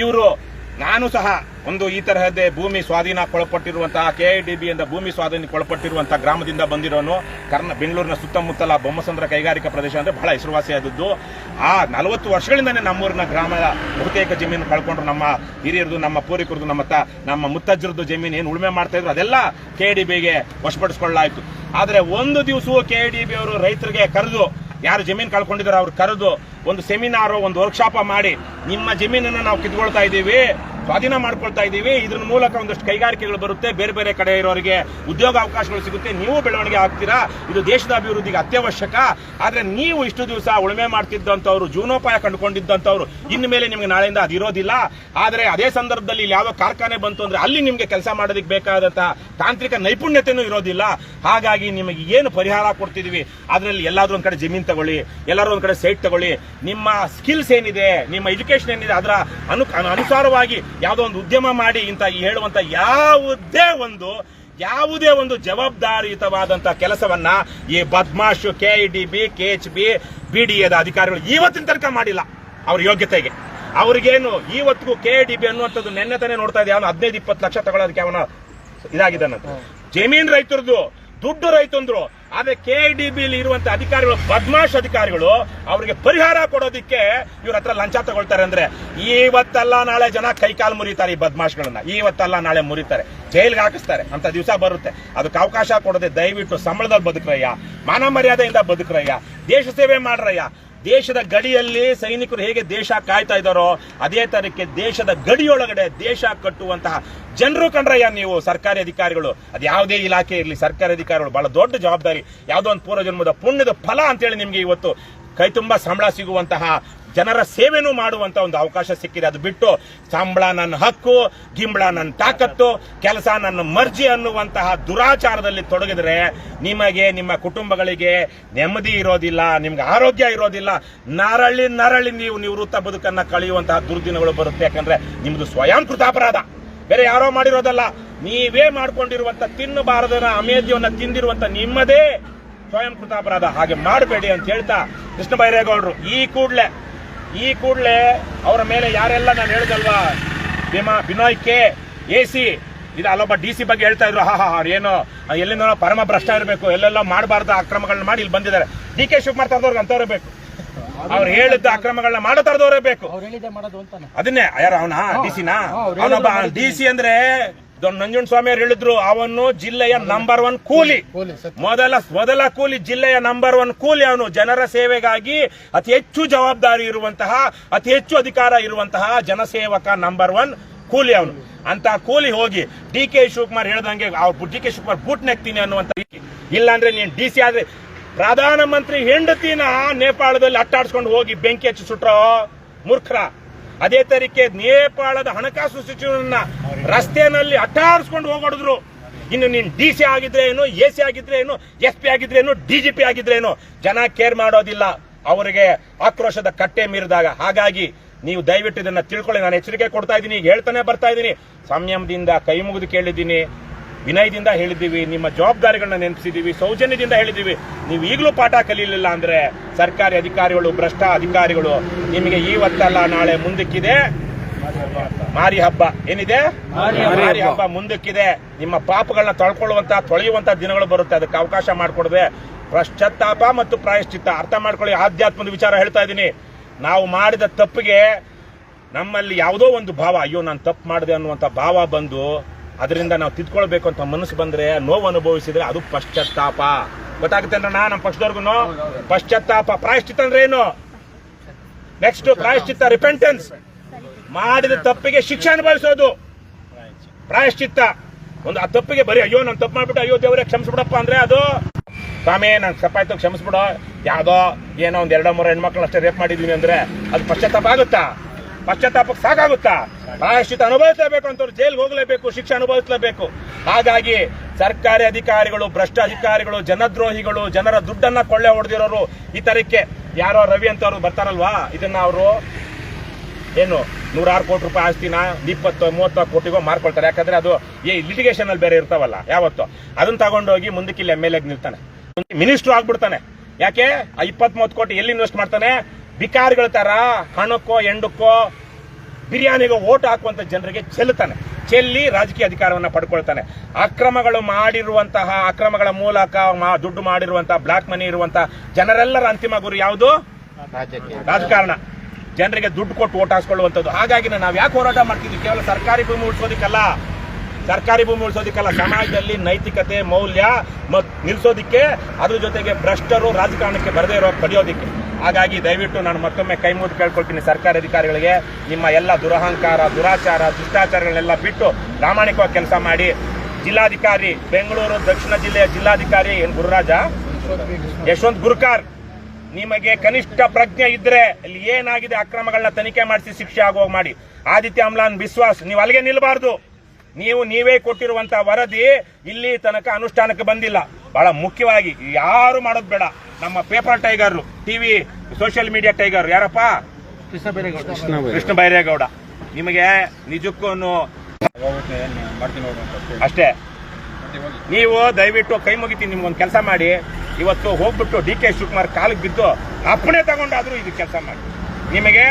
ಇವರು. ನಾನು ಸಹ ಒಂದು ಈ ತರಹದ್ದೇ ಭೂಮಿ ಸ್ವಾಧೀನಕ್ಕೊಳಪಟ್ಟಿರುವಂತಹ KIDB ಎಂದ ಭೂಮಿ ಸ್ವಾಧೀನಕ್ಕೊಳಪಟ್ಟಿರುವಂತಹ ಗ್ರಾಮದಿಂದ ಬಂದಿರೋನು. ಬೆಂಗಳೂರಿನ ಸುತ್ತಮುತ್ತಲ ಬೊಮ್ಮಸಂದ್ರ ಕೈಗಾರಿಕಾ ಪ್ರದೇಶ ಅಂದ್ರೆ ಬಹಳ ಹೆಸರುವಾಸಿಯಾದದ್ದು. ಆ 40 ವರ್ಷಗಳಿಂದಾನೇ ನಮ್ಮೂರಿನ ಗ್ರಾಮದ ಬಹುತೇಕ ಜಮೀನು ಕಳ್ಕೊಂಡ್ರು. ನಮ್ಮ ಹಿರಿಯರದು, ನಮ್ಮ ಪೂರ್ವಿಕರದು, ನಮ್ಮ ಮುತ್ತಜ್ಜರದ್ದು ಜಮೀನು ಏನು ಉಳುಮೆ ಮಾಡ್ತಾ ಇದ್ರು ಅದೆಲ್ಲ KIDBಗೆ ವಶಪಡಿಸಿಕೊಳ್ಳಲಾಯಿತು. ಆದ್ರೆ ಒಂದು ದಿವಸವೂ KIDB ಅವರು ರೈತರಿಗೆ ಕರೆದು, ಯಾರು ಜಮೀನು ಕಳ್ಕೊಂಡಿದ್ದಾರೆ ಅವ್ರು ಕರೆದು ಒಂದು ಸೆಮಿನಾರು, ಒಂದು ವರ್ಕ್ಶಾಪ್ ಮಾಡಿ, ನಿಮ್ಮ ಜಮೀನನ್ನು ನಾವು ಕಿತ್ಕೊಳ್ತಾ ಇದ್ದೀವಿ, ಸ್ವಾಧೀನ ಮಾಡ್ಕೊಳ್ತಾ ಇದ್ದೀವಿ, ಇದ್ರ ಮೂಲಕ ಒಂದಷ್ಟು ಕೈಗಾರಿಕೆಗಳು ಬರುತ್ತೆ, ಬೇರೆ ಬೇರೆ ಕಡೆ ಇರೋರಿಗೆ ಉದ್ಯೋಗ ಅವಕಾಶಗಳು ಸಿಗುತ್ತೆ, ನೀವು ಬೆಳವಣಿಗೆ ಆಗ್ತೀರಾ, ಇದು ದೇಶದ ಅಭಿವೃದ್ಧಿಗೆ ಅತ್ಯವಶ್ಯಕ. ಆದ್ರೆ ನೀವು ಇಷ್ಟು ದಿವಸ ಉಳುಮೆ ಮಾಡ್ತಿದ್ದಂಥವ್ರು, ಜೀವನೋಪಾಯ ಕಂಡುಕೊಂಡಿದ್ದಂಥವ್ರು, ಇನ್ನು ಮೇಲೆ ನಿಮ್ಗೆ ನಾಳೆಯಿಂದ ಅದಿರೋದಿಲ್ಲ. ಆದ್ರೆ ಅದೇ ಸಂದರ್ಭದಲ್ಲಿ ಇಲ್ಲಿ ಯಾವ ಕಾರ್ಖಾನೆ ಬಂತು ಅಂದ್ರೆ ಅಲ್ಲಿ ನಿಮ್ಗೆ ಕೆಲಸ ಮಾಡೋದಕ್ಕೆ ಬೇಕಾದಂತಹ ತಾಂತ್ರಿಕ ನೈಪುಣ್ಯತೆನೂ ಇರೋದಿಲ್ಲ. ಹಾಗಾಗಿ ನಿಮಗೆ ಏನು ಪರಿಹಾರ ಕೊಡ್ತಿದೀವಿ ಅದರಲ್ಲಿ ಎಲ್ಲಾದ್ರೂ ಒಂದ್ ಕಡೆ ಜಮೀನ್ ತಗೊಳ್ಳಿ, ಎಲ್ಲಾದ್ರೂ ಒಂದ್ ಕಡೆ ಸೈಟ್ ತಗೊಳ್ಳಿ, ನಿಮ್ಮ ಸ್ಕಿಲ್ಸ್ ಏನಿದೆ, ನಿಮ್ಮ ಎಜುಕೇಶನ್ ಏನಿದೆ ಅದರ ಅನುಸಾರವಾಗಿ ಯಾವುದೋ ಒಂದು ಉದ್ಯಮ ಮಾಡಿ ಇಂತ ಹೇಳುವಂತ ಯಾವುದೇ ಒಂದು ಜವಾಬ್ದಾರಿಯುತವಾದಂತಹ ಕೆಲಸವನ್ನ ಈ ಬದ್ಮಾಶ್ KIDB, KHB, BDAದ ಅಧಿಕಾರಿಗಳು ಇವತ್ತಿನ ತನಕ ಮಾಡಿಲ್ಲ. ಅವ್ರ ಯೋಗ್ಯತೆಗೆ ಅವ್ರಿಗೇನು ಇವತ್ತಿಗೂ KIDB ಅನ್ನುವಂಥದ್ದು ನೆನ್ನೆ ತಾನೇ ನೋಡ್ತಾ ಇದೆ, ಅವನು 15-20 ಲಕ್ಷ ತಗೊಳ್ಳೋದಕ್ಕೆ ಅವನು ಇದಾಗಿದ್ದಾನಂತ. ಜಮೀನ್ ರೈತರದ್ದು, ದುಡ್ಡು ರೈತಂದ್ರು. ಆದ್ರೆ KIDB ಇರುವಂತ ಅಧಿಕಾರಿಗಳು, ಬದ್ಮಾಶ್ ಅಧಿಕಾರಿಗಳು, ಅವರಿಗೆ ಪರಿಹಾರ ಕೊಡೋದಿಕ್ಕೆ ಇವ್ರ ಹತ್ರ ಲಂಚ ತಗೊಳ್ತಾರೆ. ಅಂದ್ರೆ ಇವತ್ತಲ್ಲ ನಾಳೆ ಜನ ಕೈಕಾಲು ಮುರಿತಾರೆ. ಈ ಬದ್ಮಾಶ್ಗಳನ್ನ ಇವತ್ತಲ್ಲ ನಾಳೆ ಮುರಿತಾರೆ, ಜೈಲ್ಗೆ ಹಾಕಿಸ್ತಾರೆ. ಅಂತ ದಿವಸ ಬರುತ್ತೆ. ಅದಕ್ಕೆ ಅವಕಾಶ ಕೊಡದೆ ದಯವಿಟ್ಟು ಸಂಬಳದಲ್ಲಿ ಬದುಕ್ರಯ್ಯ, ಮಾನ ಮರ್ಯಾದೆಯಿಂದ ಬದುಕ್ರಯ್ಯ, ದೇಶ ಸೇವೆ ಮಾಡ್ರಯ್ಯ. ದೇಶದ ಗಡಿಯಲ್ಲಿ ಸೈನಿಕರು ಹೇಗೆ ದೇಶ ಕಾಯ್ತಾ ಇದ್ದಾರೋ ಅದೇ ತರಕ್ಕೆ ದೇಶದ ಗಡಿಯೊಳಗಡೆ ದೇಶ ಕಟ್ಟುವಂತಹ ಜನರು ಕಂಡ್ರಯ್ಯ ನೀವು. ಸರ್ಕಾರಿ ಅಧಿಕಾರಿಗಳು, ಅದು ಯಾವುದೇ ಇಲಾಖೆ ಇರಲಿ, ಸರ್ಕಾರಿ ಅಧಿಕಾರಿಗಳು ಬಹಳ ದೊಡ್ಡ ಜವಾಬ್ದಾರಿ. ಯಾವುದೋ ಒಂದು ಪೂರ್ವಜನ್ಮದ ಪುಣ್ಯದ ಫಲ ಅಂತೇಳಿ ನಿಮ್ಗೆ ಇವತ್ತು ಕೈ ತುಂಬಾ ಸಂಬಳ ಸಿಗುವಂತಹ ಜನರ ಸೇವೆನೂ ಮಾಡುವಂತ ಒಂದು ಅವಕಾಶ ಸಿಕ್ಕಿದೆ. ಅದು ಬಿಟ್ಟು ಸಂಬಳ ನನ್ನ ಹಕ್ಕು, ಗಿಂಬಳ ನನ್ನ ತಾಕತ್ತು, ಕೆಲಸ ನನ್ನ ಮರ್ಜಿ ಅನ್ನುವಂತಹ ದುರಾಚಾರದಲ್ಲಿ ತೊಡಗಿದ್ರೆ ನಿಮಗೆ, ನಿಮ್ಮ ಕುಟುಂಬಗಳಿಗೆ ನೆಮ್ಮದಿ ಇರೋದಿಲ್ಲ, ನಿಮ್ಗೆ ಆರೋಗ್ಯ ಇರೋದಿಲ್ಲ. ನರಳಿ ನೀವು ನಿವೃತ್ತ ಬದುಕನ್ನ ಕಳೆಯುವಂತಹ ದುರ್ದಿನಗಳು ಬರುತ್ತೆ. ಯಾಕಂದ್ರೆ ನಿಮ್ದು ಸ್ವಯಂಕೃತ ಅಪರಾಧ, ಬೇರೆ ಯಾರೋ ಮಾಡಿರೋದಲ್ಲ. ನೀವೇ ಮಾಡ್ಕೊಂಡಿರುವಂತ ತಿನ್ನಬಾರದನ್ನ ಅಮೇಧ್ಯವನ್ನ ತಿಂದಿರುವಂತ ನಿಮ್ಮದೇ ಸ್ವಯಂಕೃತ ಅಪರಾಧ. ಹಾಗೆ ಮಾಡಬೇಡಿ ಅಂತ ಹೇಳ್ತಾ ಕೃಷ್ಣ ಬೈರೇಗೌಡರು ಈ ಕೂಡಲೇ ಅವರ ಮೇಲೆ ಯಾರೆಲ್ಲ ನಾನು ಹೇಳಿದಲ್ವಾ, ಬಿನೋಯ್ ಕೆ ಎಸಿ ಇದು ಅಲ್ಲೊಬ್ಬ DC ಬಗ್ಗೆ ಹೇಳ್ತಾ ಇದ್ರು, ಏನೋ ಎಲ್ಲಿಂದ ಪರಮ ಭ್ರಷ್ಟ ಇರಬೇಕು, ಎಲ್ಲೆಲ್ಲ ಮಾಡಬಾರ್ದು ಅಕ್ರಮಗಳನ್ನ ಮಾಡಿ ಇಲ್ಲಿ ಬಂದಿದ್ದಾರೆ. DK ಶಿವಕುಮಾರ್ ತರದವ್ರಿಗೆ ಅಂತವ್ರೆ ಬೇಕು, ಅವ್ರು ಹೇಳಿದ್ದ ಅಕ್ರಮಗಳನ್ನ ಮಾಡೋ ತರದವರೇ ಬೇಕು. ಅದನ್ನೇ ಯಾರು ಅವನ DC ಅವನೊಬ್ಬ DC ಅಂದ್ರೆ ನಂಜುಂಡ ಸ್ವಾಮಿ ಅವರು ಹೇಳಿದ್ರು, ಅವನು ಜಿಲ್ಲೆಯ ನಂಬರ್ 1 ಕೂಲಿ, ಮೊದಲ ಕೂಲಿ, ಜಿಲ್ಲೆಯ ನಂಬರ್ 1 ಕೂಲಿ. ಅವನು ಜನರ ಸೇವೆಗಾಗಿ ಅತಿ ಹೆಚ್ಚು ಜವಾಬ್ದಾರಿ ಇರುವಂತಹ, ಅತಿ ಹೆಚ್ಚು ಅಧಿಕಾರ ಇರುವಂತಹ ಜನಸೇವಕ ನಂಬರ್ 1 ಕೂಲಿ ಅವನು. ಅಂತ ಕೂಲಿ ಹೋಗಿ DK ಶಿವಕುಮಾರ್ ಹೇಳ್ದಂಗೆ DK ಶಿವಕುಮಾರ್ ಬೂಟ್ ನೆಕ್ತೀನಿ ಅನ್ನುವಂತ, ಇಲ್ಲಾಂದ್ರೆ ನೀನ್ DC ಆದ್ರೆ ಪ್ರಧಾನಮಂತ್ರಿ ಹೆಂಡತಿನ ನೇಪಾಳದಲ್ಲಿ ಅಟ್ಟಾಡ್ಸ್ಕೊಂಡು ಹೋಗಿ ಬೆಂಕಿ ಹಚ್ಚಿ ಸುಟ್ರೋ ಮೂರ್ಖರ. ಅದೇ ತರೀಕೆ ನೇಪಾಳದ ಹಣಕಾಸು ಸಚಿವರನ್ನ ರಸ್ತೆಯಲ್ಲಿ ಅಟ್ಟಾಡಿಸ್ಕೊಂಡು ಹೋಗೋಡಿದ್ರು. ಇನ್ನು ನೀನ್ DC ಆಗಿದ್ರೆ ಏನು, AC ಆಗಿದ್ರೆ ಏನು, SP ಆಗಿದ್ರೆ ಏನು, DGP ಆಗಿದ್ರೆ ಏನು, ಜನ ಕೇರ್ ಮಾಡೋದಿಲ್ಲ ಅವರಿಗೆ ಆಕ್ರೋಶದ ಕಟ್ಟೆ ಮೀರಿದಾಗ. ಹಾಗಾಗಿ ನೀವು ದಯವಿಟ್ಟು ಇದನ್ನ ತಿಳ್ಕೊಳ್ಳಿ. ನಾನು ಎಚ್ಚರಿಕೆ ಕೊಡ್ತಾ ಇದ್ದೀನಿ, ಈಗ ಹೇಳ್ತಾನೆ ಬರ್ತಾ ಇದ್ದೀನಿ. ಸಂಯಮದಿಂದ ಕೈ ಮುಗಿದು ಕೇಳಿದ್ದೀನಿ, ವಿನಯದಿಂದ ಹೇಳಿದ್ದೀವಿ, ನಿಮ್ಮ ಜವಾಬ್ದಾರಿಗಳನ್ನ ನೆನಪಿಸಿದ್ದೀವಿ, ಸೌಜನ್ಯದಿಂದ ಹೇಳಿದ್ದೀವಿ. ನೀವು ಈಗಲೂ ಪಾಠ ಕಲೀಲಿಲ್ಲ ಅಂದ್ರೆ ಸರ್ಕಾರಿ ಅಧಿಕಾರಿಗಳು, ಭ್ರಷ್ಟ ಅಧಿಕಾರಿಗಳು, ನಿಮಗೆ ಇವತ್ತಲ್ಲ ನಾಳೆ ಮುಂದಕ್ಕಿದೆ ಮಾರಿ ಹಬ್ಬ. ಏನಿದೆ? ಮಾರಿ ಹಬ್ಬ ಮುಂದಕ್ಕಿದೆ. ನಿಮ್ಮ ಪಾಪಗಳನ್ನ ತೊಳೆಯುವಂತ ದಿನಗಳು ಬರುತ್ತೆ. ಅದಕ್ಕೆ ಅವಕಾಶ ಮಾಡಿಕೊಡದೆ ಪಶ್ಚಾತ್ತಾಪ ಮತ್ತು ಪ್ರಾಯಶ್ಚಿತ್ತ ಅರ್ಥ ಮಾಡ್ಕೊಳ್ಳಿ. ಆಧ್ಯಾತ್ಮದ ವಿಚಾರ ಹೇಳ್ತಾ ಇದ್ದೀನಿ. ನಾವು ಮಾಡಿದ ತಪ್ಪಿಗೆ ನಮ್ಮಲ್ಲಿ ಯಾವುದೋ ಒಂದು ಭಾವ, ಅಯ್ಯೋ ನಾನು ತಪ್ಪು ಮಾಡಿದೆ ಅನ್ನುವಂಥ ಭಾವ ಬಂದು ಅದರಿಂದ ನಾವು ತಿದ್ಕೊಳ್ಬೇಕು ಅಂತ ಮನಸ್ಸು ಬಂದ್ರೆ, ನೋವು ಅನುಭವಿಸಿದ್ರೆ ಅದು ಪಶ್ಚಾತ್ತಾಪ. ಗೊತ್ತಾಗುತ್ತೆ ಅಂದ್ರೆ ನಮ್ಮ ಪಕ್ಷದವ್ರಿಗೂ ಪಶ್ಚಾತ್ತಾಪ. ಪ್ರಾಯಶ್ಚಿತ್ತ ಅಂದ್ರೆ ಏನು? ನೆಕ್ಸ್ಟ್ ಪ್ರಾಯಶ್ಚಿತ್ತ ರಿಪೆಂಟೆನ್ಸ್. ಮಾಡಿದ ತಪ್ಪಿಗೆ ಶಿಕ್ಷೆ ಅನುಭವಿಸೋದು ಪ್ರಾಯಶ್ಚಿತ್ತ. ಒಂದು ಆ ತಪ್ಪಿಗೆ ಬರೀ ಅಯ್ಯೋ ನಾನು ತಪ್ಪು ಮಾಡ್ಬಿಟ್ಟು ಅಯ್ಯೋ ದೇವರೇ ಕ್ಷಮಿಸ್ಬಿಡಪ್ಪ ಅಂದ್ರೆ ಅದು ಸ್ವಾಮಿ ನಾನು ತಪ್ಪಾಯ್ತು ಕ್ಷಮಿಸ್ಬಿಡೋ, ಯಾವುದೋ ಏನೋ ಒಂದ್ 2-3 ಹೆಣ್ಮಕ್ಳು ಅಷ್ಟೇ ರೇಪ್ ಮಾಡಿದೀನಿ ಅಂದ್ರೆ ಅದು ಪಶ್ಚಾತ್ತಾಪ ಆಗುತ್ತಾ? ಪಶ್ಚಾತ್ತಾಪಕ್ಕೆ ಸಾಕಾಗುತ್ತಾ? ಪ್ರಾಯಶ್ಚಿತ್ತ ಅನುಭವಿಸಲೇಬೇಕು ಅಂತವ್ರು ಜೈಲ್ಗೆ ಹೋಗಲೇಬೇಕು, ಶಿಕ್ಷೆ ಅನುಭವಿಸಲೇಬೇಕು. ಹಾಗಾಗಿ ಸರ್ಕಾರಿ ಅಧಿಕಾರಿಗಳು, ಭ್ರಷ್ಟ ಅಧಿಕಾರಿಗಳು, ಜನದ್ರೋಹಿಗಳು, ಜನರ ದುಡ್ಡನ್ನ ಕೊಳ್ಳೆ ಹೊಡೆದಿರೋರು, ಈ ತರಕ್ಕೆ ಯಾರೋ ರವಿ ಅಂತವ್ರು ಬರ್ತಾರಲ್ವಾ, ಇದನ್ನ ಅವರು ಏನು 106 ಕೋಟಿ ರೂಪಾಯಿ ಆಸ್ತಿನ 20-30 ಕೋಟಿಗೋ ಮಾರ್ಕೊಳ್ತಾರೆ. ಯಾಕಂದ್ರೆ ಅದು ಈ ಲಿಟಿಗೇಷನ್ ಅಲ್ಲಿ ಬೇರೆ ಇರ್ತಾವಲ್ಲ ಯಾವತ್ತು, ಅದನ್ನ ತಗೊಂಡೋಗಿ ಮುಂದಕ್ಕೆ ಇಲ್ಲಿ MLA ನಿಲ್ತಾನೆ, ಮಿನಿಸ್ಟರ್ ಆಗ್ಬಿಡ್ತಾನೆ. ಯಾಕೆ? 20-30 ಕೋಟಿ ಎಲ್ಲಿ ಇನ್ವೆಸ್ಟ್ ಮಾಡ್ತಾನೆ? ಬಿಕಾರಿಗಳ ತರ ಹಣಕ್ಕೋ ಎಂಡಕ್ಕೋ ಬಿರಿಯಾನಿಗೋ ಓಟ್ ಹಾಕುವಂತ ಜನರಿಗೆ ಚೆಲ್ಲಿ ರಾಜಕೀಯ ಅಧಿಕಾರವನ್ನ ಪಡ್ಕೊಳ್ತಾನೆ. ಅಕ್ರಮಗಳು ಮಾಡಿರುವಂತಹ, ಅಕ್ರಮಗಳ ಮೂಲಕ ದುಡ್ಡು ಮಾಡಿರುವಂತಹ, ಬ್ಲಾಕ್ ಮನಿ ಇರುವಂತಹ ಜನರೆಲ್ಲರ ಅಂತಿಮ ಗುರಿ ಯಾವುದು? ರಾಜಕಾರಣ. ಜನರಿಗೆ ದುಡ್ಡು ಕೊಟ್ಟು ಓಟ್ ಹಾಕ್ಕೊಳ್ಳುವಂಥದ್ದು. ಹಾಗಾಗಿ ನಾವು ಯಾಕೆ ಹೋರಾಟ ಮಾಡ್ತಿದ್ವಿ? ಕೇವಲ ಸರ್ಕಾರಿ ಭೂಮಿ ಉಳಿಸೋದಿಕ್ಕಲ್ಲ, ಸಮಾಜದಲ್ಲಿ ನೈತಿಕತೆ ಮೌಲ್ಯ ನಿಲ್ಸೋದಿಕ್ಕೆ, ಅದ್ರ ಜೊತೆಗೆ ಭ್ರಷ್ಟರು ರಾಜಕಾರಣಕ್ಕೆ ಬರದೇ ಇರೋ ಪಡೆಯೋದಿಕ್ಕೆ. ಹಾಗಾಗಿ ದಯವಿಟ್ಟು ನಾನು ಮತ್ತೊಮ್ಮೆ ಕೈ ಮುಗಿದು ಕೇಳ್ಕೊಳ್ತೀನಿ ಸರ್ಕಾರಿ ಅಧಿಕಾರಿಗಳಿಗೆ, ನಿಮ್ಮ ಎಲ್ಲ ದುರಹಂಕಾರ, ದುರಾಚಾರ, ಶಿಷ್ಟಾಚಾರಗಳನ್ನೆಲ್ಲ ಬಿಟ್ಟು ಪ್ರಾಮಾಣಿಕವಾಗಿ ಕೆಲಸ ಮಾಡಿ. ಜಿಲ್ಲಾಧಿಕಾರಿ, ಬೆಂಗಳೂರು ದಕ್ಷಿಣ ಜಿಲ್ಲೆಯ ಜಿಲ್ಲಾಧಿಕಾರಿ ಯಶವಂತ್ ಗುರ್ಕಾರ್, ನಿಮಗೆ ಕನಿಷ್ಠ ಪ್ರಜ್ಞೆ ಇದ್ರೆ ಇಲ್ಲಿ ಏನಾಗಿದೆ ಅಕ್ರಮಗಳನ್ನ ತನಿಖೆ ಮಾಡಿಸಿ ಶಿಕ್ಷೆ ಆಗುವಾಗ ಮಾಡಿ. ಆದಿತ್ಯ ಅಮ್ಲಾನ್ ಬಿಸ್ವಾಸ್, ನೀವು ಅಲ್ಲಿಗೆ ನಿಲ್ಬಾರ್ದು. ನೀವೇ ಕೊಟ್ಟಿರುವಂತಹ ವರದಿ ಇಲ್ಲಿ ತನಕ ಅನುಷ್ಠಾನಕ್ಕೆ ಬಂದಿಲ್ಲ. ಬಹಳ ಮುಖ್ಯವಾಗಿ ಯಾರು ಮಾಡೋದು ಬೇಡ. ನಮ್ಮ paper tiger, TV social media tiger ಯಾರಪ್ಪ? ಕೃಷ್ಣ ಬೈರೇಗೌಡ. ನಿಮಗೆ ನಿಜಕ್ಕೂ ಅಷ್ಟೇ. ನೀವು ದಯವಿಟ್ಟು ಕೈ ಮುಗಿತೀನಿ, ನಿಮ್ಗೊಂದು ಕೆಲಸ ಮಾಡಿ. ಇವತ್ತು ಹೋಗ್ಬಿಟ್ಟು DK ಶಿವಕುಮಾರ್ ಕಾಲಿಗೆ ಬಿದ್ದು ಅಪ್ಪಣೆ ತಗೊಂಡಾದ್ರೂ ಇದು ಕೆಲಸ ಮಾಡಿ. ನಿಮಗೆ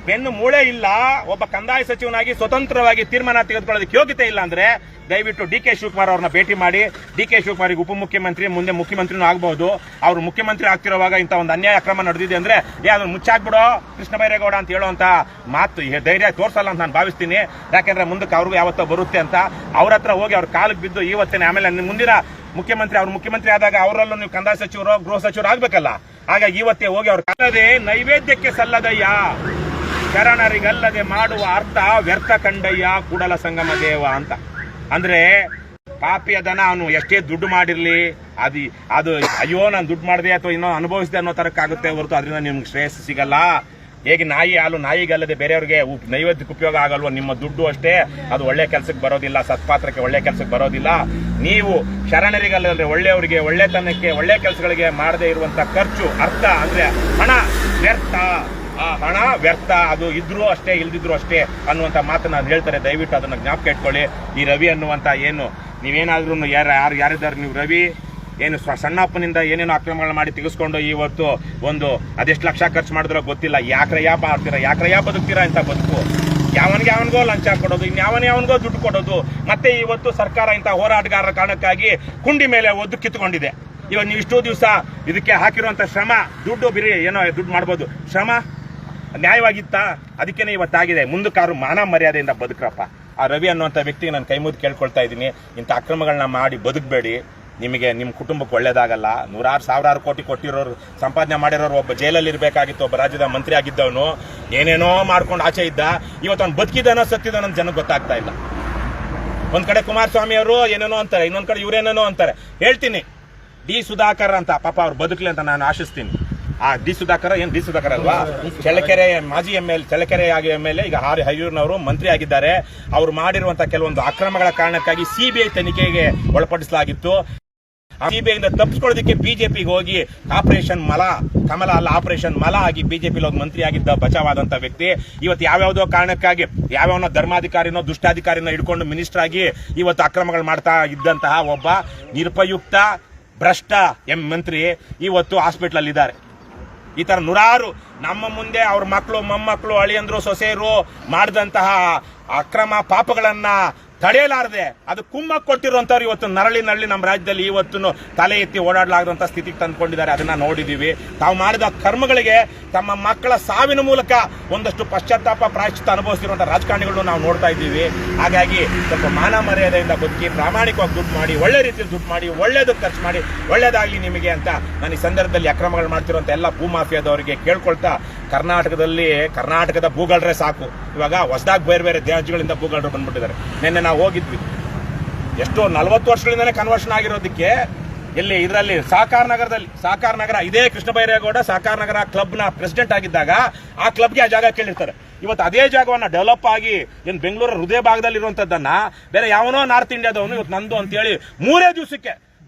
ಬೆನ್ನು ಮೂಳೆ ಇಲ್ಲ, ಒಬ್ಬ ಕಂದಾಯ ಸಚಿವನಾಗಿ ಸ್ವತಂತ್ರವಾಗಿ ತೀರ್ಮಾನ ತೆಗೆದುಕೊಳ್ಳೋದಕ್ಕೆ ಯೋಗ್ಯತೆ ಇಲ್ಲ ಅಂದ್ರೆ ದಯವಿಟ್ಟು DK ಶಿವಕುಮಾರ್ ಅವ್ರನ್ನ ಭೇಟಿ ಮಾಡಿ. DK ಶಿವಕುಮಾರಿಗೆ ಉಪಮುಖ್ಯಮಂತ್ರಿ, ಮುಂದೆ ಮುಖ್ಯಮಂತ್ರಿನೂ ಆಗಬಹುದು. ಅವರು ಮುಖ್ಯಮಂತ್ರಿ ಆಗ್ತಿರುವಾಗ ಇಂಥ ಒಂದು ಅನ್ಯಾಯ ಅಕ್ರಮ ನಡೆದಿದೆ ಅಂದ್ರೆ ಅದನ್ನು ಮುಚ್ಚಾಕ್ಬಿಡೋ ಕೃಷ್ಣ ಬೈರೇಗೌಡ ಅಂತ ಹೇಳುವಂತ ಮಾತು ಧೈರ್ಯ ತೋರಿಸಲ್ಲ ಅಂತ ನಾನು ಭಾವಿಸ್ತೀನಿ. ಯಾಕೆಂದ್ರೆ ಮುಂದಕ್ಕೆ ಅವ್ರಿಗೂ ಯಾವತ್ತೋ ಬರುತ್ತೆ ಅಂತ ಅವ್ರ ಹತ್ರ ಹೋಗಿ ಅವ್ರ ಕಾಲಿಗೆ ಬಿದ್ದು ಇವತ್ತೇನೆ, ಆಮೇಲೆ ಮುಂದಿನ ಮುಖ್ಯಮಂತ್ರಿ, ಅವ್ರು ಮುಖ್ಯಮಂತ್ರಿ ಆದಾಗ ಅವರಲ್ಲೂ ನೀವು ಕಂದಾಯ ಸಚಿವರು, ಗೃಹ ಸಚಿವರು ಆಗ್ಬೇಕಲ್ಲ. ಹಾಗಾಗಿ ಇವತ್ತೇ ಹೋಗಿ ಅವ್ರ ಕಾಲದೇ ನೈವೇದ್ಯಕ್ಕೆ ಸಲ್ಲದಯ್ಯ, ಶರಣರಿಗಲ್ಲದೆ ಮಾಡುವ ಅರ್ಥ ವ್ಯರ್ಥ ಕಂಡಯ್ಯ ಕೂಡಲ ಸಂಗಮ ದೇವ ಅಂತ. ಅಂದ್ರೆ ಪಾಪಿಯ ದನ ಅವನು ಎಷ್ಟೇ ದುಡ್ಡು ಮಾಡಿರ್ಲಿ, ಅದು ಅಯ್ಯೋ ನಾನು ದುಡ್ಡು ಮಾಡಿದೆ ಅಥವಾ ಇನ್ನೋ ಅನುಭವಿಸಿದೆ ಅನ್ನೋ ತರಕ್ಕಾಗುತ್ತೆ ಹೊರತು ಅದರಿಂದ ನಿಮ್ಗೆ ಶ್ರೇಯಸ್ಸು ಸಿಗಲ್ಲ. ಹೇಗೆ ನಾಯಿ ಹಾಲು ನಾಯಿಗಲ್ಲದೆ ಬೇರೆಯವ್ರಿಗೆ ನೈವೇದ್ಯಕ್ಕೆ ಉಪಯೋಗ ಆಗಲ್ವೋ, ನಿಮ್ಮ ದುಡ್ಡು ಅಷ್ಟೇ, ಅದು ಒಳ್ಳೆ ಕೆಲಸಕ್ಕೆ ಬರೋದಿಲ್ಲ, ಸತ್ಪಾತ್ರಕ್ಕೆ ಒಳ್ಳೆ ಕೆಲಸಕ್ಕೆ ಬರೋದಿಲ್ಲ. ನೀವು ಶರಣರಿಗಲ್ಲದೆ ಒಳ್ಳೆಯವರಿಗೆ, ಒಳ್ಳೆತನಕ್ಕೆ, ಒಳ್ಳೆ ಕೆಲಸಗಳಿಗೆ ಮಾಡದೇ ಇರುವಂತ ಖರ್ಚು ಅರ್ಥ ಅಂದ್ರೆ ಹಣ ವ್ಯರ್ಥ. ಆ ಹಣ ವ್ಯರ್ಥ, ಅದು ಇದ್ರೂ ಅಷ್ಟೇ ಇಲ್ದಿದ್ರು ಅಷ್ಟೇ ಅನ್ನುವಂಥ ಮಾತನ್ನ ಹೇಳ್ತಾರೆ. ದಯವಿಟ್ಟು ಅದನ್ನ ಜ್ಞಾಪಕ ಇಟ್ಕೊಳ್ಳಿ. ಈ ರವಿ ಅನ್ನುವಂಥ ಏನು ನೀವೇನಾದ್ರೂ ಯಾರಿದ್ದಾರೆ ನೀವು ರವಿ ಏನು ಸಣ್ಣಪ್ಪನಿಂದ ಏನೇನು ಆಕ್ರಮಣ ಮಾಡಿ ತೆಗೆಸ್ಕೊಂಡು ಇವತ್ತು ಒಂದು ಅದೆಷ್ಟು ಲಕ್ಷ ಖರ್ಚು ಮಾಡಿದ್ರೋ ಗೊತ್ತಿಲ್ಲ. ಯಾಕ್ರಯ್ಯ ಮಾಡ್ತೀರಾ, ಯಾಕ್ರಯ್ಯ ಬದುಕ್ತೀರಾ ಇಂಥ ಬದುಕು? ಯಾವನಿಗೋ ಲಂಚ ಕೊಡೋದು, ಇನ್ಯಾವನಿಗೋ ದುಡ್ಡು ಕೊಡೋದು. ಮತ್ತೆ ಇವತ್ತು ಸರ್ಕಾರ ಇಂಥ ಹೋರಾಟಗಾರರ ಕಾರಣಕ್ಕಾಗಿ ಕುಂಡಿ ಮೇಲೆ ಒದ್ದು ಕಿತ್ಕೊಂಡಿದೆ. ಇವಾಗ ನೀವು ಇಷ್ಟೋ ದಿವಸ ಇದಕ್ಕೆ ಹಾಕಿರುವಂತ ಶ್ರಮ, ದುಡ್ಡು ಬಿರಿ ಏನೋ ದುಡ್ಡು ಮಾಡ್ಬೋದು, ಶ್ರಮ ನ್ಯಾಯವಾಗಿತ್ತಾ? ಅದಕ್ಕೇನೆ ಇವತ್ತಾಗಿದೆ. ಮುಂದಕ್ಕಾರು ಮಾನ ಮರ್ಯಾದೆಯಿಂದ ಬದುಕ್ರಪ್ಪ. ಆ ರವಿ ಅನ್ನುವಂಥ ವ್ಯಕ್ತಿಗೆ ನಾನು ಕೈ ಮುದ್ದು ಕೇಳ್ಕೊಳ್ತಾ ಇದ್ದೀನಿ, ಇಂಥ ಅಕ್ರಮಗಳನ್ನ ಮಾಡಿ ಬದುಕಬೇಡಿ. ನಿಮಗೆ ನಿಮ್ಮ ಕುಟುಂಬಕ್ಕೆ ಒಳ್ಳೇದಾಗಲ್ಲ. ನೂರಾರು ಸಾವಿರಾರು ಕೋಟಿ ಕೊಟ್ಟಿರೋರು, ಸಂಪಾದನೆ ಮಾಡಿರೋರು, ಒಬ್ಬ ಜೈಲಲ್ಲಿ ಇರಬೇಕಾಗಿತ್ತು, ಒಬ್ಬ ರಾಜ್ಯದ ಮಂತ್ರಿ ಆಗಿದ್ದವನು ಏನೇನೋ ಮಾಡ್ಕೊಂಡು ಆಚೆ ಇದ್ದ. ಇವತ್ತು ಅವ್ನು ಬದುಕಿದಾನೋ ಸತ್ತಿದಾನೋ ಅಂತ ಜನಕ್ಕೆ ಗೊತ್ತಾಗ್ತಾ ಇಲ್ಲ. ಒಂದ್ ಕಡೆ ಕುಮಾರಸ್ವಾಮಿ ಅವರು ಏನೇನೋ ಅಂತಾರೆ, ಇನ್ನೊಂದ್ ಕಡೆ ಇವರೇನೇನೋ ಅಂತಾರೆ. ಹೇಳ್ತೀನಿ, ಡಿ ಸುಧಾಕರ್ ಅಂತ ಪಾಪ ಅವ್ರು ಬದುಕಲಿ ಅಂತ ನಾನು ಆಶಿಸ್ತೀನಿ. ಆ ಡಿ ಸುಧಾಕರ್ ಅಲ್ವಾ, ಚಳ್ಳಕೆರೆ ಮಾಜಿ ಚಳ್ಳಕೆರೆ ಎಮ್ಎಲ್ಎ, ಈಗ ಹೈಯೂರ್ನವರು ಮಂತ್ರಿ ಆಗಿದ್ದಾರೆ. ಅವರು ಮಾಡಿರುವಂತ ಕೆಲವೊಂದು ಅಕ್ರಮಗಳ ಕಾರಣಕ್ಕಾಗಿ ಸಿಬಿಐ ತನಿಖೆಗೆ ಒಳಪಡಿಸಲಾಗಿತ್ತು. ಸಿಬಿಐಯಿಂದ ತಪ್ಪಿಸ್ಕೊಳ್ಳೋದಕ್ಕೆ ಬಿಜೆಪಿಗೆ ಹೋಗಿ ಆಪರೇಷನ್ ಕಮಲ ಅಲ್ಲ ಆಪರೇಷನ್ ಮಲ ಆಗಿ ಬಿಜೆಪಿ ಹೋಗಿ ಮಂತ್ರಿ ಆಗಿದ್ದ ಬಚಾವಾದಂತ ವ್ಯಕ್ತಿ ಇವತ್ತು ಯಾವ್ಯಾವುದೋ ಕಾರಣಕ್ಕಾಗಿ ಯಾವ್ಯಾವನೋ ಧರ್ಮಾಧಿಕಾರಿನೋ ದುಷ್ಟಾಧಿಕಾರಿನೋ ಹಿಡ್ಕೊಂಡು ಮಿನಿಸ್ಟರ್ ಆಗಿ ಇವತ್ತು ಅಕ್ರಮಗಳು ಮಾಡ್ತಾ ಇದ್ದಂತಹ ಒಬ್ಬ ನಿರುಪಯುಕ್ತ ಭ್ರಷ್ಟ ಮಂತ್ರಿ ಇವತ್ತು ಹಾಸ್ಪಿಟಲ್ ಅಲ್ಲಿ ಇದ್ದಾರೆ. ಈ ತರ ನೂರಾರು ನಮ್ಮ ಮುಂದೆ ಅವ್ರ ಮಕ್ಕಳು, ಮೊಮ್ಮಕ್ಕಳು, ಅಳಿಯಂದ್ರು, ಸೊಸೆಯರು ಮಾಡಿದಂತಹ ಅಕ್ರಮ ಪಾಪಗಳನ್ನ ತಡೆಯಲಾರದೆ ಅದು ಕುಮ್ಮಕ್ಕೆ ಕೊಟ್ಟಿರುವಂತವ್ರು ಇವತ್ತು ನರಳಿ ನಮ್ಮ ರಾಜ್ಯದಲ್ಲಿ ಇವತ್ತು ತಲೆ ಎತ್ತಿ ಓಡಾಡಲಾಗದಂತ ಸ್ಥಿತಿಗೆ ತಂದುಕೊಂಡಿದ್ದಾರೆ. ಅದನ್ನ ನೋಡಿದೀವಿ. ತಾವು ಮಾಡಿದ ಕರ್ಮಗಳಿಗೆ ತಮ್ಮ ಮಕ್ಕಳ ಸಾವಿನ ಮೂಲಕ ಒಂದಷ್ಟು ಪಶ್ಚಾತ್ತಾಪ ಪ್ರಾಯಶ್ಚಿತ್ತ ಅನುಭವಿಸಿರುವಂತಹ ರಾಜಕಾರಣಿಗಳನ್ನು ನಾವು ನೋಡ್ತಾ ಇದ್ದೀವಿ. ಹಾಗಾಗಿ ಸ್ವಲ್ಪ ಮಾನ ಮರ್ಯಾದೆಯಿಂದ ಬದುಕಿ, ಪ್ರಾಮಾಣಿಕವಾಗಿ ದುಡ್ಡು ಮಾಡಿ, ಒಳ್ಳೆ ರೀತಿಯಲ್ಲಿ ದುಡ್ಡು ಮಾಡಿ, ಒಳ್ಳೇದಕ್ಕೆ ಖರ್ಚು ಮಾಡಿ, ಒಳ್ಳೇದಾಗ್ಲಿ ನಿಮಗೆ ಅಂತ ನಾನು ಈ ಸಂದರ್ಭದಲ್ಲಿ ಅಕ್ರಮಗಳು ಮಾಡ್ತಿರುವಂತ ಎಲ್ಲ ಭೂಮಾಫಿಯಾದವರಿಗೆ ಕೇಳ್ಕೊಳ್ತಾ, ಕರ್ನಾಟಕದ ಭೂಗಳ್ರೆ ಸಾಕು. ಇವಾಗ ಹೊಸದಾಗಿ ಬೇರೆ ರಾಜ್ಯಗಳಿಂದ ಭೂಗಳ್ರು ಬಂದ್ಬಿಟ್ಟಿದ್ದಾರೆ. ನಿನ್ನೆ ನಾವು ಹೋಗಿದ್ವಿ. ಎಷ್ಟೋ 40 ವರ್ಷಗಳಿಂದನೇ ಕನ್ವರ್ಷನ್ ಆಗಿರೋದಕ್ಕೆ ಇಲ್ಲಿ ಇದರಲ್ಲಿ ಸಹಕಾರ ನಗರ ಇದೇ ಕೃಷ್ಣ ಬೈರೇಗೌಡ ಸಹಕಾರ ನಗರ ಕ್ಲಬ್ನ ಪ್ರೆಸಿಡೆಂಟ್ ಆಗಿದ್ದಾಗ ಆ ಕ್ಲಬ್ಗೆ ಆ ಜಾಗ ಕೇಳಿರ್ತಾರೆ. ಇವತ್ತು ಅದೇ ಜಾಗವನ್ನ ಡೆವಲಪ್ ಆಗಿ ಏನು ಬೆಂಗಳೂರು ಹೃದಯ ಭಾಗದಲ್ಲಿ ಇರುವಂತದ್ದನ್ನ ಬೇರೆ ಯಾವನೋ ನಾರ್ತ್ ಇಂಡಿಯಾದವನು ಇವತ್ತು ನಂದು ಅಂತೇಳಿ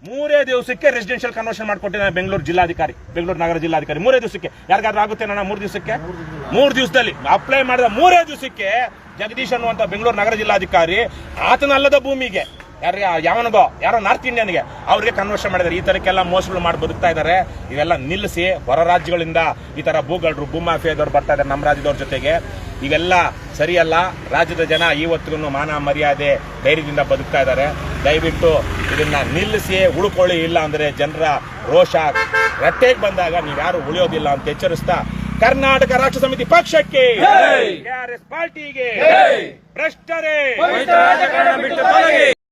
ಮೂರೇ ದಿವಸಕ್ಕೆ ರೆಸಿಡೆನ್ಷಿಯಲ್ ಕನ್ವರ್ಷನ್ ಮಾಡಿಕೊಟ್ಟಿದ್ದಾನೆ ಬೆಂಗಳೂರು ನಗರ ಜಿಲ್ಲಾಧಿಕಾರಿ. 3 ದಿವಸಕ್ಕೆ ಯಾರಿಗಾದ್ರೂ ಆಗುತ್ತೆ ನಾನು 3 ದಿವಸಕ್ಕೆ 3 ದಿವಸದಲ್ಲಿ ಅಪ್ಲೈ ಮಾಡಿದ 3 ದಿವಸಕ್ಕೆ ಜಗದೀಶ್ ಅನ್ನುವಂತ ಬೆಂಗಳೂರು ನಗರ ಜಿಲ್ಲಾಧಿಕಾರಿ ಆತನಲ್ಲದ ಭೂಮಿಗೆ ಯಾರೋ ನಾರ್ತ್ ಇಂಡಿಯನ್ಗೆ ಅವ್ರಿಗೆ ಕನ್ವರ್ಷನ್ ಮಾಡಿದ್ದಾರೆ. ಈ ತರಕ್ಕೆಲ್ಲ ಮೋಸಗಳು ಮಾಡಿ ಬದುಕ್ತಾ ಇದ್ದಾರೆ. ಇವೆಲ್ಲ ನಿಲ್ಲಿಸಿ, ಹೊರ ರಾಜ್ಯಗಳಿಂದ ಈ ತರ ಭೂಮಾಫಿಯಾದವ್ರು ಬರ್ತಾ ಇದ್ದಾರೆ ನಮ್ಮ ರಾಜ್ಯದವ್ರ ಜೊತೆಗೆ. ಇವೆಲ್ಲ ಸರಿಯಲ್ಲ. ರಾಜ್ಯದ ಜನ ಇವತ್ತಿಗೂ ಮಾನ ಮರ್ಯಾದೆ ಧೈರ್ಯದಿಂದ ಬದುಕ್ತಾ ಇದ್ದಾರೆ. ದಯವಿಟ್ಟು ಇದನ್ನ ನಿಲ್ಲಿಸಿ ಉಳ್ಕೊಳ್ಳಿ. ಇಲ್ಲ ಅಂದ್ರೆ ಜನರ ರೋಷ ರಟ್ಟೆಗೆ ಬಂದಾಗ ನೀವ್ಯಾರು ಉಳಿಯೋದಿಲ್ಲ ಅಂತ ಎಚ್ಚರಿಸ್ತಾ, ಕರ್ನಾಟಕ ರಾಷ್ಟ್ರ ಸಮಿತಿ ಪಕ್ಷಕ್ಕೆ, KRS ಪಾರ್ಟಿಗೆ, ಭ್ರಷ್ಟರೇ